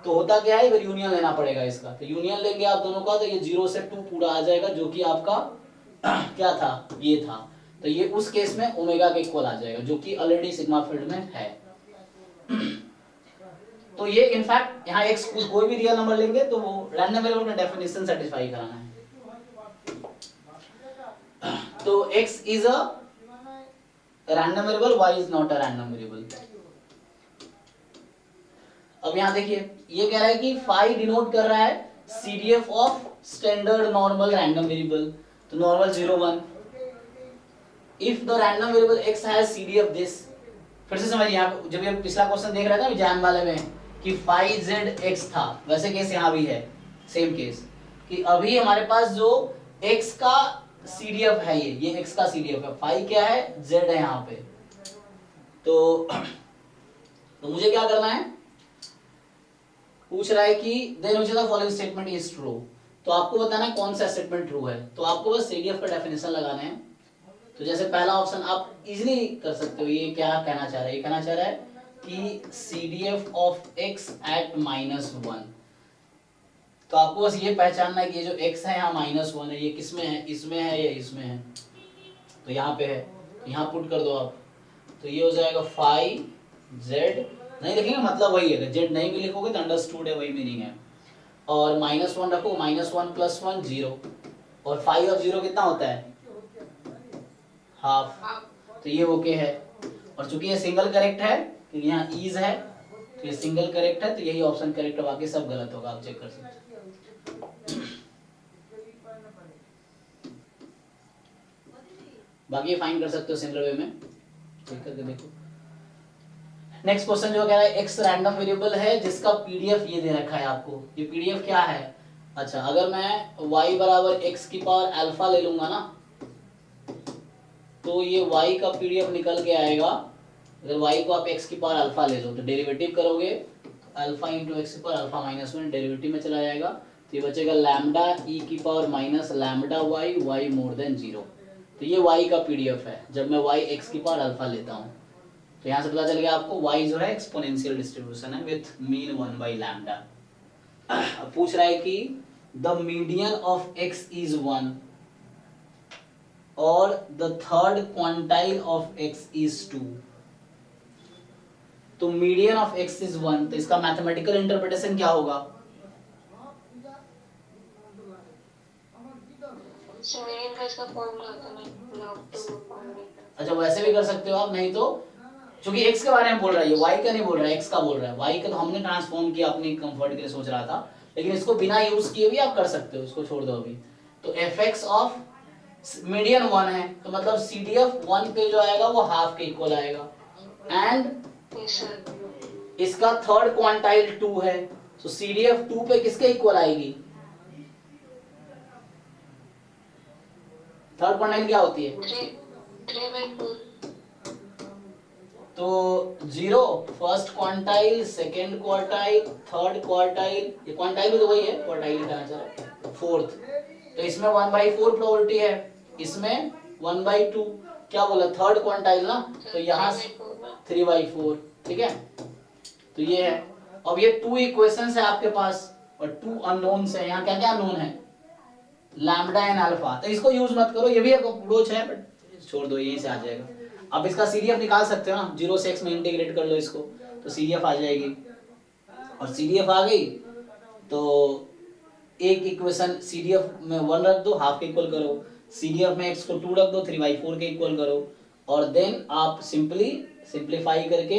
[SPEAKER 1] तो होता क्या है, फिर यूनियन लेना पड़ेगा इसका। तो यूनियन लेंगे आप दोनों का, तो ये 0 से 2 पूरा आ जाएगा, जो कि आपका क्या था, ये था। तो ये उस केस में ओमेगा के इक्वल आ जाएगा, जो कि ऑलरेडी सिग्मा फील्ड में है। तो ये इनफैक्ट यहाँ x कोई भी रियल नंबर लेंगे तो वो रैंडम वेरिएबल का डेफिनेशन सेटिस्फाई कराना है। तो x is a random variable, y is not a random variable. अब यहाँ देखिए ये कह रहा है कि फाई डिनोट कर रहा है CDF of standard normal random variable. तो normal 0 1, if the random variable x has CDF this. फिर से समझिए, यहाँ जब ये पिछला क्वेश्चन देख रहे थे ना एग्जाम वाले में कि फाई z x था, वैसे केस यहाँ भी है, सेम केस कि अभी हमारे पास जो x का CDF है, ये x का CDF है, फाई क्या है, z है यहाँ पे। तो मुझे क्या करना है, पूछ रहा है कि then which of the following statement is true. तो आपको बताना है कौन सा स्टेटमेंट ट्रू है। तो आपको बस CDF का डेफिनेशन लगाना है। तो जैसे पहला ऑप्शन आप इजीली कर सकते हो, ये क्या कहना चाह रहा है, ये कहना चाह रहा है कि CDF ऑफ x एट -1। तो आपको बस ये पहचानना है कि ये जो x है यहाँ -1 है, ये किसमें है, इसमें है या इसमें है। तो यहाँ पे है, यहाँ पुट कर दो आप, तो ये हो जाएगा फाई z, नहीं लिखेंगे मतलब वही है, z नहीं भी लिखोगे तो अंडरस्टूड है, वही मीनिंग है। और -1 रखो, -1 + 1 0, और फाई ऑफ 0 कितना होता है, हाफ। तो ये ओके है। और चूंकि ये सिंगल करेक्ट है, क्योंकि यहाँ ईज है, तो ये सिंगल करेक्ट है, तो यही ऑप्शन करेक्ट है, बाकी सब गलत होगा, आप चेक कर सकते हो। बाकी फाइन कर सकते हो सिमिलर वे में, चेक करके देखो। नेक्स्ट क्वेश्चन जो कह रहा है x रैंडम वेरिएबल है जिसका PDF ये दे रखा है आपको। ये PDF क्या है, अच्छा अगर मैं y बराबर x की पावर अल्फा ले लूंगा ना, तो ये y का PDF निकल के आएगा। अगर y को आप x की पावर अल्फा ले लो तो डेरिवेटिव करोगे, अल्फा इंटू एक्स की पावर अल्फा -1 डेरिवेटिव में चला जाएगा, तो ये बचेगा लैम्डा e की power minus lambda y more than 0। तो ये y का PDF है जब मैं y x की पावर अल्फा लेता हूँ। तो यहाँ से पता चल गया आपको y जो है एक्सपोनेंशियल डिस्ट्रीब्यूशन है विथ मीन 1/लैम्डा। अब पूछ रहा है कि the median of x is 1 और the third quantile of x is 2। तो मीडियन ऑफ x इज 1, तो इसका मैथमेटिकल इंटरप्रिटेशन क्या होगा,
[SPEAKER 2] मीडियन का इसका फॉर्मूला होता है log 2/β।
[SPEAKER 1] अच्छा वैसे भी कर सकते हो आप, नहीं तो क्योंकि x के बारे में बोल रहा है, ये y का नहीं बोल रहा है, x का बोल रहा है। y का तो हमने ट्रांसफॉर्म किया अपनी कंफर्ट के लिए सोच रहा था, लेकिन इसको बिना यूज किए भी आप कर सकते हो, इसको छोड़ दो अभी। तो fx ऑफ मीडियन 1 है, तो मतलब CDF 1 पे जो आएगा वो हाफ के इक्वल आएगा, एंड इसका थर्ड क्वांटाइल 2 है, तो CDF 2 पे किसके इक्वल आएगी, थर्ड क्वांटाइल क्या होती है,
[SPEAKER 2] 3/4।
[SPEAKER 1] तो 0 first quantile, second quartile, third quartile, ये क्वांटाइल भी तो वही है, क्वार्टाइल लिखा है, फोर्थ, तो इसमें 1/4 प्रोबेबिलिटी है, इसमें 1/2, क्या बोला थर्ड क्वांटाइल ना, तो यहाँ 3/4, ठीक है। तो ये है, अब ये 2 इक्वेशंस है आपके पास और 2 अननोन्स है, यहाँ क्या क्या अननोन है, लैम्बडा एंड अल्फा, तो इसको यूज मत करो, ये भी एक अप्रोच है बट छोड़ दो, यहीं से आ जाएगा। अब इसका सीडीएफ निकाल सकते हो ना, 0 से x में इंटीग्रेट कर लो इसको, तो सीडीएफ आ जाएगी, और सीडीएफ आ गई तो एक इक्वेशन सीडीएफ में 1 रख दो, हाफ के इक्वल करो, सीडीएफ में x को 2 रख दो, 3/4 के इक्वल करो, और देन आप सिंप्लीफाई करके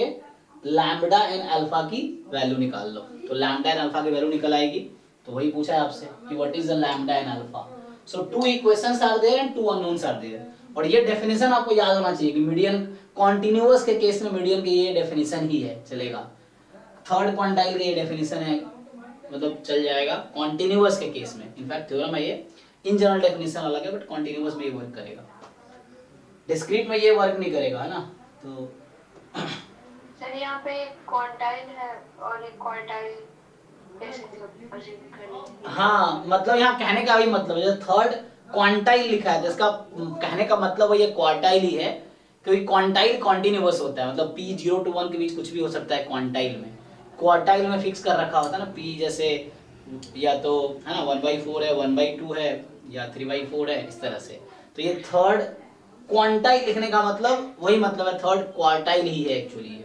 [SPEAKER 1] लैम्बडा एंड अल्फा की वैल्यू निकाल लो, तो लैम्बडा एंड अल्फा की वैल्यू निकल आएगी। तो वही पूछा है आपसे कि what is the lambda and alpha. So 2 equations are there and 2 unknowns are there, और ये डेफिनेशन आपको याद होना चाहिए कि मीडियन कॉन्टिन्यूअस के केस में मीडियन की ये डेफिनेशन ही है, चलेगा। थर्ड क्वांटाइल का ये डेफिनेशन है, मतलब चल जाएगा कॉन्टिन्यूअस के केस में। इनफैक्ट थ्योरम है ये, इन जनरल डेफिनेशन अलग है, बट कॉन्टिन्यूअस में ये वर्क करेगा, डिस्क्रीट में ये वर्क नहीं करेगा, है ना। तो
[SPEAKER 2] सर यहाँ पे एक क्वांटाइल है और एक क्वार्टाइल,
[SPEAKER 1] हाँ, मतलब यहाँ कहने का भी मतलब है, थर्ड क्वांटाइल लिखा है तो इसका कहने का मतलब ये क्वार्टाइल ही है, क्योंकि क्वांटाइल कॉन्टिन्यूअस होता है, मतलब p 0 to 1 के बीच कुछ भी हो सकता है क्वांटाइल में, क्वार्टाइल में फिक्स कर रखा होता है ना, p जैसे या तो है ना 1/4 है, 1/2 है, या 3/4 है, इस तरह से। तो ये थर्ड क्वांटाइल लिखने का मतलब वही मतलब है, थर्ड क्वार्टाइल ही है एक्चुअली।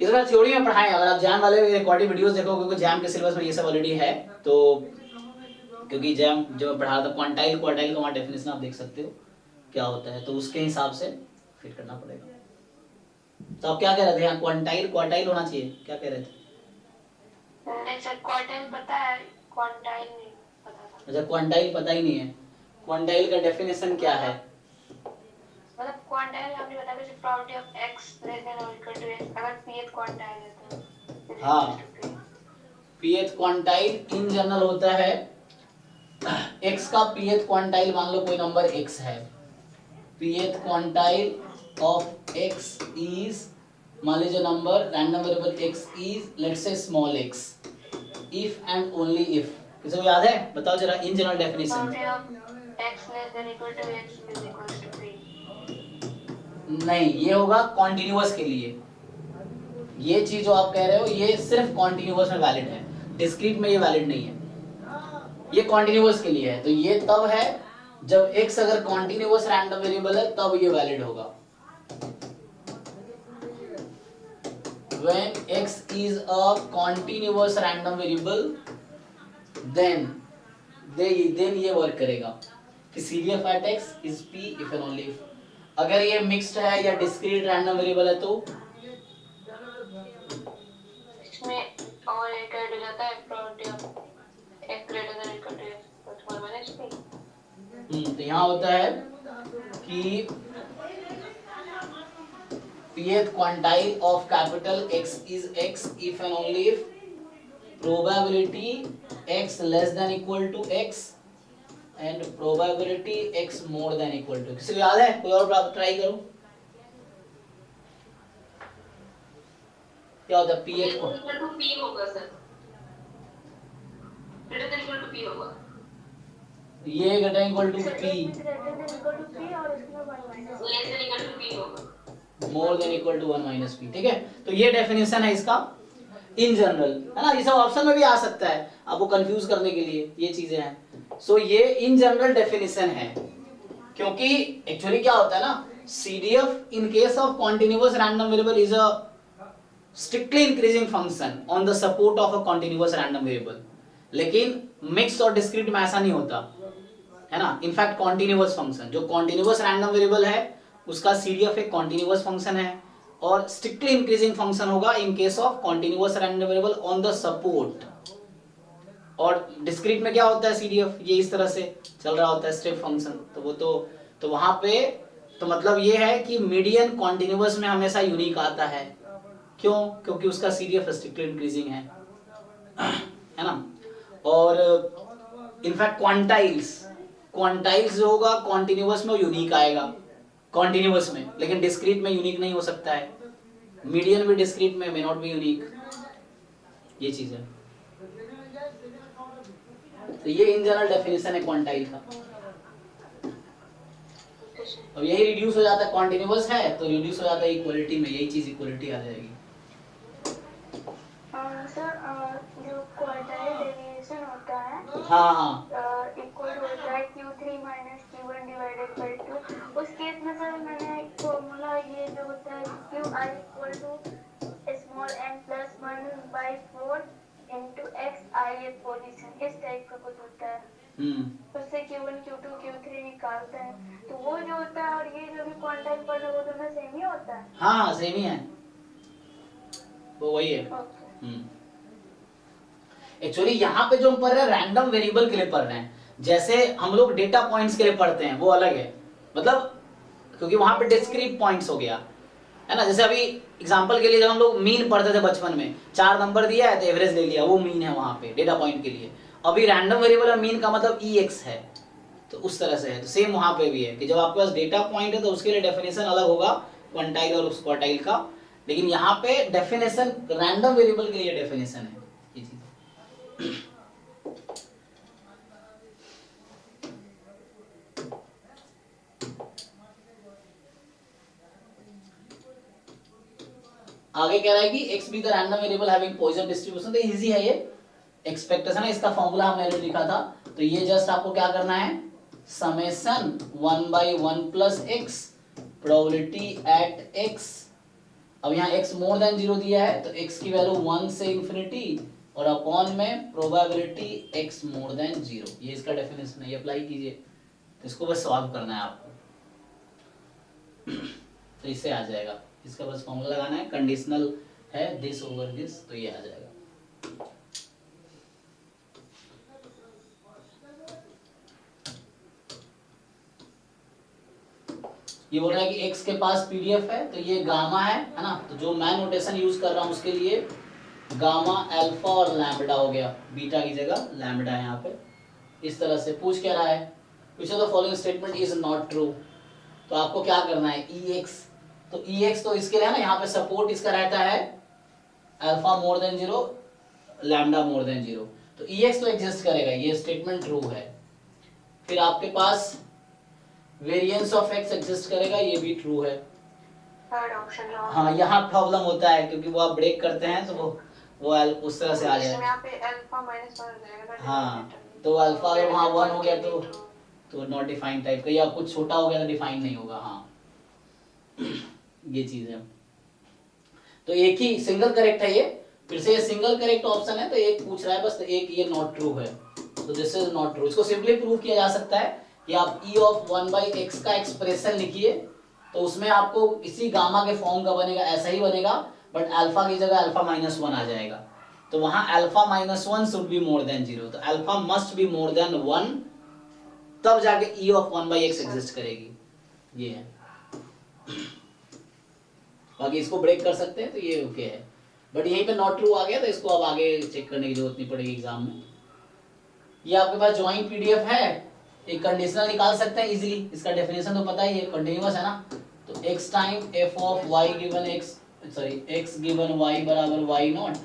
[SPEAKER 1] इस बार थ्योरी में पढ़ाएं, अगर आप जैम वाले रिकॉर्डेड वीडियोस देखोगे, क्योंकि जैम के सिलेबस में ये सब ऑलरेडी है, तो क्योंकि जैम जो पढ़ा था क्वांटाइल का वहाँ डेफिनेशन आप देख सकते हो क्या होता है, तो उसके हिसाब से फिट करना पड़ेगा। तो आप क्या कह रहे थे, यहाँ क्वांटाइल होना चाहिए, क्या कह रहे थे?
[SPEAKER 2] नहीं सर, क्वार्टाइल पता है, क्वांटाइल नहीं पता था।
[SPEAKER 1] अच्छा, क्वांटाइल पता ही नहीं है, क्वांटाइल का डेफिनेशन क्या है?
[SPEAKER 2] मतलब क्वांटाइल हमने बताया कि probability of x less then और इक्वल टू x, अगर pth क्वांटाइल है तो
[SPEAKER 1] हाँ, pth क्वांटाइल इन जनरल होता है, x का pth क्वांटाइल मान लो कोई नंबर x है, pth quantile of x is, मान लीजिए number random variable x is let's say small x, if and only if, किसी को याद है बताओ जरा in general definition.
[SPEAKER 2] x less than equal to x is equal to 3।
[SPEAKER 1] नहीं, ये होगा कॉन्टिन्यूअस के लिए, ये चीज जो आप कह रहे हो ये सिर्फ कॉन्टिन्यूअस में वैलिड है, डिस्क्रीट में ये वैलिड नहीं है, ये कॉन्टिन्यूअस के लिए है। तो ये तब है जब x अगर कॉन्टिन्यूअस रैंडम वेरिएबल है तब ये वैलिड होगा, when x is a continuous random variable then ये वर्क करेगा कि CDF at x is p if and only if। अगर ये मिक्स्ड है या डिस्क्रीट रैंडम वेरिएबल है तो
[SPEAKER 2] इसमें और एक ऐड हो जाता है probability of x greater than equal to x plus 1 minus p।
[SPEAKER 1] तो यहाँ होता है कि pth quantile of capital X is x if and only if probability x less than equal to x and probability x more than equal to। किसी को याद है? कोई और ट्राई करो, क्या होता है pth को?
[SPEAKER 2] इक्वल टू p होगा sir, greater than equal to p होगा,
[SPEAKER 1] ये greater than equal to p,
[SPEAKER 3] और इसमें 1 minus
[SPEAKER 2] less than equal to p होगा,
[SPEAKER 1] more than equal to 1 minus p. ठीक है, तो ये डेफिनेशन है इसका इन जनरल, है ना। ये सब ऑप्शन में भी आ सकता है आपको कंफ्यूज करने के लिए, ये चीजें हैं। सो ये इन जनरल डेफिनेशन है, क्योंकि एक्चुअली क्या होता है ना, CDF in case of continuous random variable is a strictly increasing function on the support of a continuous random variable, लेकिन मिक्स और डिस्क्रीट में ऐसा नहीं होता, है ना। इनफैक्ट कॉन्टिन्यूअस फंक्शन, जो कॉन्टिन्यूअस रैंडम वेरिएबल है उसका CDF एक कॉन्टिन्यूअस फंक्शन है, और स्ट्रिक्टली इंक्रीजिंग फंक्शन होगा in case of continuous random variable on the support. और डिस्क्रीट में क्या होता है CDF, ये इस तरह से चल रहा होता है स्टेप फंक्शन, तो वो तो वहां पे तो मतलब ये है कि मीडियन कॉन्टिन्यूअस में हमेशा यूनिक आता है, क्यों? क्योंकि उसका CDF स्ट्रिक्टली इंक्रीजिंग है ना। और इनफैक्ट क्वांटाइल्स जो होगा कॉन्टिन्यूअस में यूनिक आएगा, कॉन्टिन्यूअस में, लेकिन डिस्क्रीट में यूनिक नहीं हो सकता है, मीडियन भी डिस्क्रीट में मे नॉट बी यूनिक, ये चीज है। तो ये इन जनरल डेफिनेशन है क्वांटाइल का। अब यही रिड्यूस हो जाता है, कॉन्टिन्यूअस है तो रिड्यूस हो जाता है इक्वलिटी में, यही चीज इक्वलिटी आ जाएगी।
[SPEAKER 3] सर जो क्वार्टाइल डेविएशन होता है,
[SPEAKER 1] हाँ
[SPEAKER 3] इक्वल होता है Q3 minus Q1 divided by 2। उस केस में सर मैंने एक फॉर्मूला ये जो होता है QI equal to small n plus 1/4 into XI position, इस टाइप का कुछ होता है। उससे Q1 Q2 Q3 निकालते हैं, तो वो जो होता है और ये जो भी क्वांटाइल पढ़ रहे हो वो दोनों सेम ही होता है।
[SPEAKER 1] हाँ सेम ही है, वो वही है। एक्चुअली यहाँ पे जो हम पढ़ रहे हैं रैंडम वेरिएबल के लिए पढ़ रहे हैं, जैसे हम लोग डेटा पॉइंट्स के लिए पढ़ते हैं वो अलग है, मतलब क्योंकि वहां पे डिस्क्रीट पॉइंट्स हो गया है ना। जैसे अभी एग्जांपल के लिए जब हम लोग मीन पढ़ते थे बचपन में, 4 नंबर दिया है तो एवरेज ले लिया, वो मीन है वहां पे डेटा पॉइंट के लिए। अभी रैंडम वेरिएबल और मीन का मतलब EX है, तो उस तरह से है। तो सेम वहां पे भी है कि जब आपके पास डेटा पॉइंट है तो उसके लिए डेफिनेशन अलग होगा क्वांटाइल और उस क्वार्टाइल का, लेकिन यहाँ पे डेफिनेशन रैंडम वेरिएबल के लिए डेफिनेशन है ये चीज। आगे कह रहा है कि x be the random variable having Poisson distribution, तो इजी है ये, एक्सपेक्टेशन है, इसका फॉर्मूला हमने लिखा था। तो ये जस्ट आपको क्या करना है, summation 1/1 plus x probability at x। अब यहाँ x मोर देन 0 दिया है तो x की वैल्यू 1 से इंफिनिटी और अपॉन में प्रोबेबिलिटी x मोर देन 0, ये इसका डेफिनेशन है, ये अप्लाई कीजिए। तो इसको बस सॉल्व करना है आपको, तो इससे आ जाएगा। इसका बस फॉर्मूला लगाना है, कंडीशनल है दिस ओवर दिस, तो ये आ जाएगा। ये बोल रहा है कि x के पास पीडीएफ है, तो ये गामा है ना, तो जो मैं नोटेशन यूज कर रहा हूं उसके लिए गामा अल्फा और लैम्बडा हो गया, बीटा की जगह लैम्बडा है यहाँ पे। इस तरह से पूछ क्या रहा है, which of the following statement is not true, तो आपको क्या करना है EX, तो EX तो इसके लिए ना यहाँ पे सपोर्ट इसका रहता है alpha more than 0 lambda more than 0, तो EX तो एग्जिस्ट करेगा, ये स्टेटमेंट ट्रू है। फिर आपके पास वेरिएंस ऑफ x एग्जिस्ट करेगा, ये भी ट्रू है।
[SPEAKER 2] थर्ड ऑप्शन
[SPEAKER 1] हाँ यहाँ प्रॉब्लम होता है क्योंकि वो आप ब्रेक करते हैं तो वो उस तरह से आ जाए,
[SPEAKER 2] यहाँ पे अल्फा माइनस 1 हो जाएगा।
[SPEAKER 1] हाँ तो अल्फा अगर वहाँ 1 हो गया तो नॉट डिफाइंड टाइप का, या कुछ छोटा हो गया तो डिफाइन नहीं होगा। हाँ ये चीज है, तो एक ही सिंगल करेक्ट है ये, फिर से ये सिंगल करेक्ट ऑप्शन है, तो एक पूछ रहा है बस, तो एक ये नॉट ट्रू है, तो दिस इज नॉट ट्रू। इसको सिंपली प्रूव किया जा सकता है कि आप e ऑफ 1/x का एक्सप्रेशन लिखिए, तो उसमें आपको इसी गामा के फॉर्म का बनेगा, ऐसा ही बनेगा, बट अल्फा की जगह अल्फा माइनस 1 आ जाएगा, तो वहां alpha minus 1 should be more than 0, तो alpha must be more than 1, तब जाके e ऑफ 1/x एग्जिस्ट करेगी, ये है। बाकी इसको ब्रेक कर सकते हैं तो ये ओके है, बट यहीं पे नॉट ट्रू आ गया तो इसको अब आगे चेक करने की जरूरत नहीं पड़ेगी एग्जाम में। ये आपके पास ज्वाइंट पीडीएफ है, एक कंडीशनल निकाल सकते हैं इजीली, इसका डेफिनेशन तो पता ही है, कंटीन्यूअस है ना, तो x time f of y given x sorry x given y बराबर y नॉट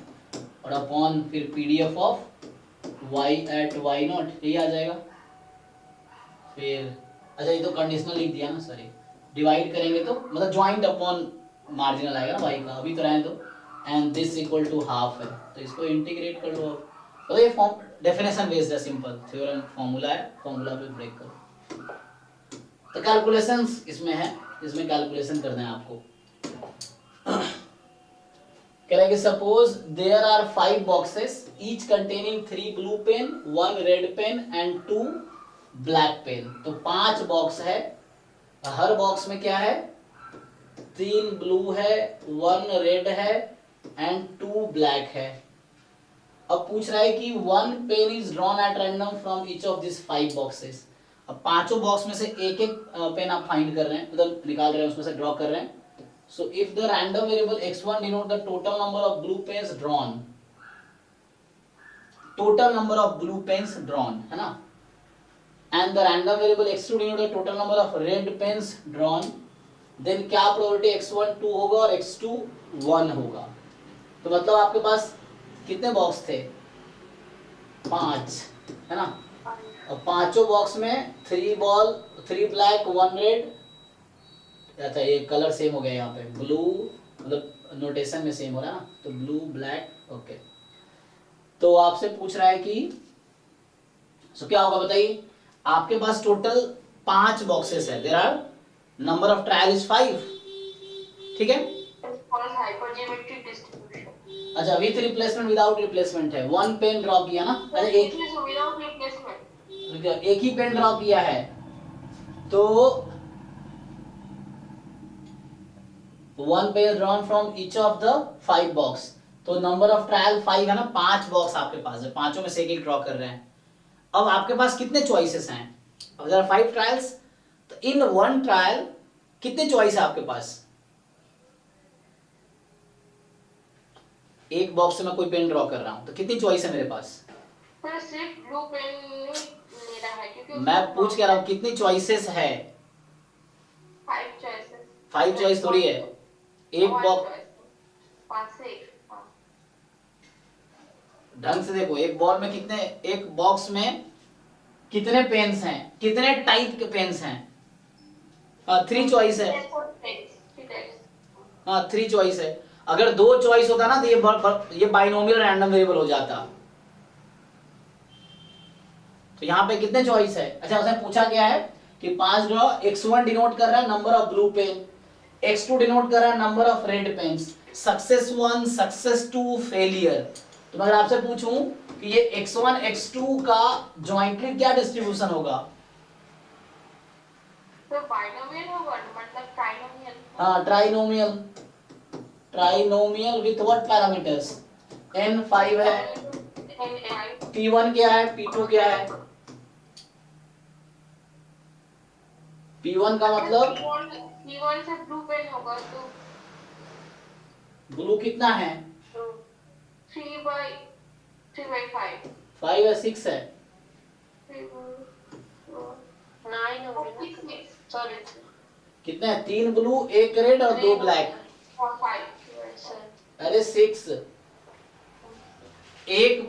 [SPEAKER 1] और अपॉन फिर PDF of y at y not, यही आ जाएगा। फिर अच्छा ये तो कंडीशनल लिख दिया ना, सॉरी, डिवाइड करेंगे तो मतलब ज्वाइंट अपॉन मार्जिनल आएगा ना y का, अभी तो रहने दो, and this equal to half है, तो इसको इंटीग्रेट कर लो। तो ये फॉर्म डेफिनेशन बेस्ड है, सिंपल थ्योरम फॉर्मूला है, फॉर्मूला पे ब्रेक करो। तो कैलकुलेशंस इसमें है, इसमें कैलकुलेशन करना है आपको। कह रहा है कि suppose there are 5 boxes each containing 3 blue pen, 1 red pen and 2 black pen, तो 5 बॉक्स है, हर बॉक्स में क्या है, 3 ब्लू है, 1 रेड है एंड 2 ब्लैक है। अब पूछ रहा है कि 1 pen is drawn at random from each of this 5 boxes, अब पांचों बॉक्स में से एक एक पेन आप फाइंड कर रहे हैं, मतलब निकाल रहे हैं, उसमें से ड्रॉ कर रहे हैं। So if the random variable x1 denote the total number of blue pens drawn, total number of blue pens drawn है ना, and the random variable x2 denote the total number of red pens drawn, then क्या probability x1 2 होगा और x2 1 होगा। तो मतलब आपके पास कितने बॉक्स थे? 5, है ना? और पांचों बॉक्स में 3 बॉल, 3 ब्लैक 1 रेड। अच्छा ये कलर सेम हो गया यहाँ पे, ब्लू मतलब नोटेशन में सेम हो रहा है ना, तो ब्लू ब्लैक ओके। तो आपसे पूछ रहा है कि सो क्या होगा बताइए, आपके पास टोटल 5 बॉक्सेस है, there are number of trial is 5, ठीक है?
[SPEAKER 2] Hypergeometric distribution.
[SPEAKER 1] अच्छा विथ रिप्लेसमेंट विदाउट रिप्लेसमेंट है, 1 पेन ड्रॉ किया ना, अच्छा एक
[SPEAKER 2] विदाउट रिप्लेसमेंट,
[SPEAKER 1] एक ही पेन ड्रॉ किया है, तो 1 pen drawn from each of the 5 box, तो नंबर ऑफ ट्रायल 5 है ना, 5 बॉक्स आपके पास है, पांचों में से एक ड्रॉ कर रहे हैं। अब आपके पास कितने चॉइसेस हैं? अब देयर आर 5 ट्रायल्स, तो इन 1 ट्रायल कितने चॉइस है आपके पास? एक बॉक्स से मैं कोई पेन ड्रॉ कर रहा हूं तो कितनी चॉइस है मेरे पास?
[SPEAKER 2] सर सिर्फ ब्लू पेन लेना है क्योंकि
[SPEAKER 1] मैं पूछ के रहा हूं कितनी चॉइसेस है?
[SPEAKER 2] 5 चॉइसेस।
[SPEAKER 1] 5 चॉइस थोड़ी है, एक बॉक्स
[SPEAKER 2] 5 से 1।
[SPEAKER 1] ढंग से देखो, एक बॉल में कितने, एक बॉक्स में कितने पेन्स हैं, कितने टाइप के पेन्स हैं? 3 चॉइस है। हाँ 3 चॉइस है। अगर 2 चॉइस होता ना तो ये बाइनोमियल रैंडम वेरिएबल हो जाता। तो यहाँ पे कितने चॉइस है? अच्छा उसने पूछा क्या है कि 5 ड्रॉ, x1 डिनोट कर रहा है number of blue pen, x2 denote कर रहा है number of red pens, success 1 success 2 failure. तो मैं अगर आपसे पूछूं कि ये x1 x2 का जॉइंटली क्या डिस्ट्रीब्यूशन होगा?
[SPEAKER 2] तो बाइनोमियल होगा, मतलब ट्राइनोमियल।
[SPEAKER 1] हाँ trinomial, trinomial with what parameters? n 5 है, p1 क्या है, p2 क्या है? p1 का मतलब
[SPEAKER 2] p1 से ब्लू पेन होगा तो
[SPEAKER 1] ब्लू कितना है?
[SPEAKER 2] 3/5
[SPEAKER 1] 5 है, 6 है,
[SPEAKER 2] 9 हो गया, सॉरी
[SPEAKER 1] कितने हैं? 3 ब्लू 1 रेड और 2 ब्लैक,
[SPEAKER 2] 5।
[SPEAKER 1] अरे 6। एक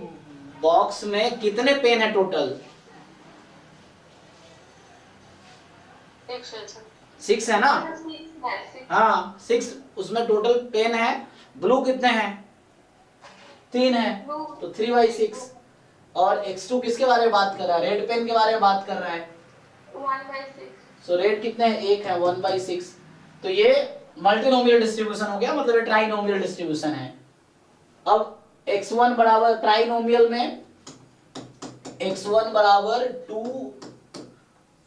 [SPEAKER 1] बॉक्स में कितने पेन है टोटल? 6 है ना? हाँ 6, उसमें टोटल पेन है, ब्लू कितने हैं? 3 है, तो 3/6। और x2 किसके बारे में बात कर रहा है? रेड पेन के बारे में बात कर रहा है,
[SPEAKER 2] 1/6।
[SPEAKER 1] सो रेड कितने हैं? 1 है, 1/6। तो ये मल्टीनोमियल डिस्ट्रीब्यूशन हो गया, मतलब ये ट्राइनोमियल डिस्ट्रीब्यूशन है। अब x1 बराबर ट्राइनोमियल में x1 बराबर 2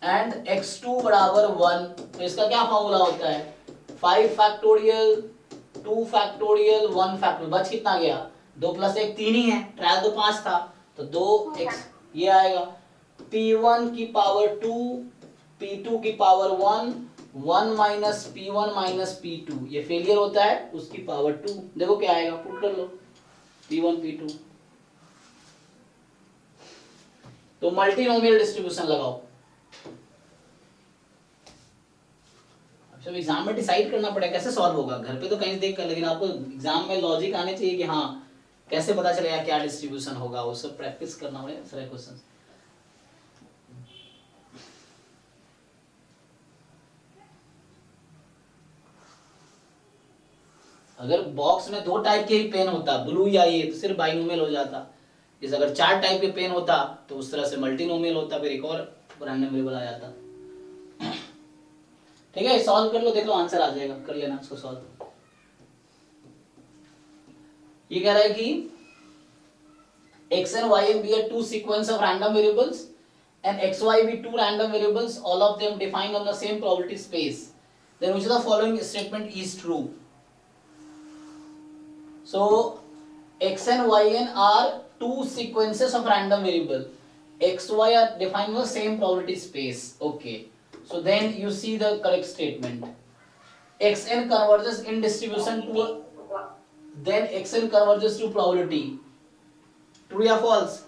[SPEAKER 1] एंड x2 बराबर 1, तो इसका क्या फॉर्मूला होता है? 5 फैक्टोरियल 2 फैक्टोरियल 1 फैक्टोरियल, बच कितना गया? 2 + 1 3 ही है, ट्रायल तो 5 था, तो 2x ये आएगा, p1 की पावर 2 p2 की power 1 1 minus p1 minus p2, ये फेलियर होता है, उसकी पावर 2, देखो क्या आएगा, पुट कर लो p1 p2। तो मल्टीनोमियल डिस्ट्रीब्यूशन लगाओ। अब एग्जाम में डिसाइड करना पड़ेगा कैसे सॉल्व होगा, घर पे तो कहीं देख कर, लेकिन आपको एग्जाम में लॉजिक आने चाहिए कि हाँ कैसे पता चलेगा क्या डिस्ट्रीब्यूशन होगा, वो सब प्रैक्टिस करना पड़ेगा सारे क्वेश्चन। अगर बॉक्स में 2 टाइप के ही पेन होता, ब्लू या ये, तो सिर्फ बाइनोमियल हो जाता। जैसे अगर 4 टाइप के पेन होता तो उस तरह से मल्टीनोमियल होता, फिर एक और रैंडम वेरिएबल आ जाता। ठीक है सॉल्व कर लो, देख लो आंसर आ जाएगा, कर लेना इसको सॉल्व। ये कह रहा है कि x and y and b are 2 sequence of random variables and x y be 2 random variables, all of them defined on the same probability space, then which of the following statement is true? So x and yn are 2 sequences of random variable, x y are defined on the same probability space, okay, so then you see the correct statement. xn converges in distribution to a, then xn converges to probability, true या false?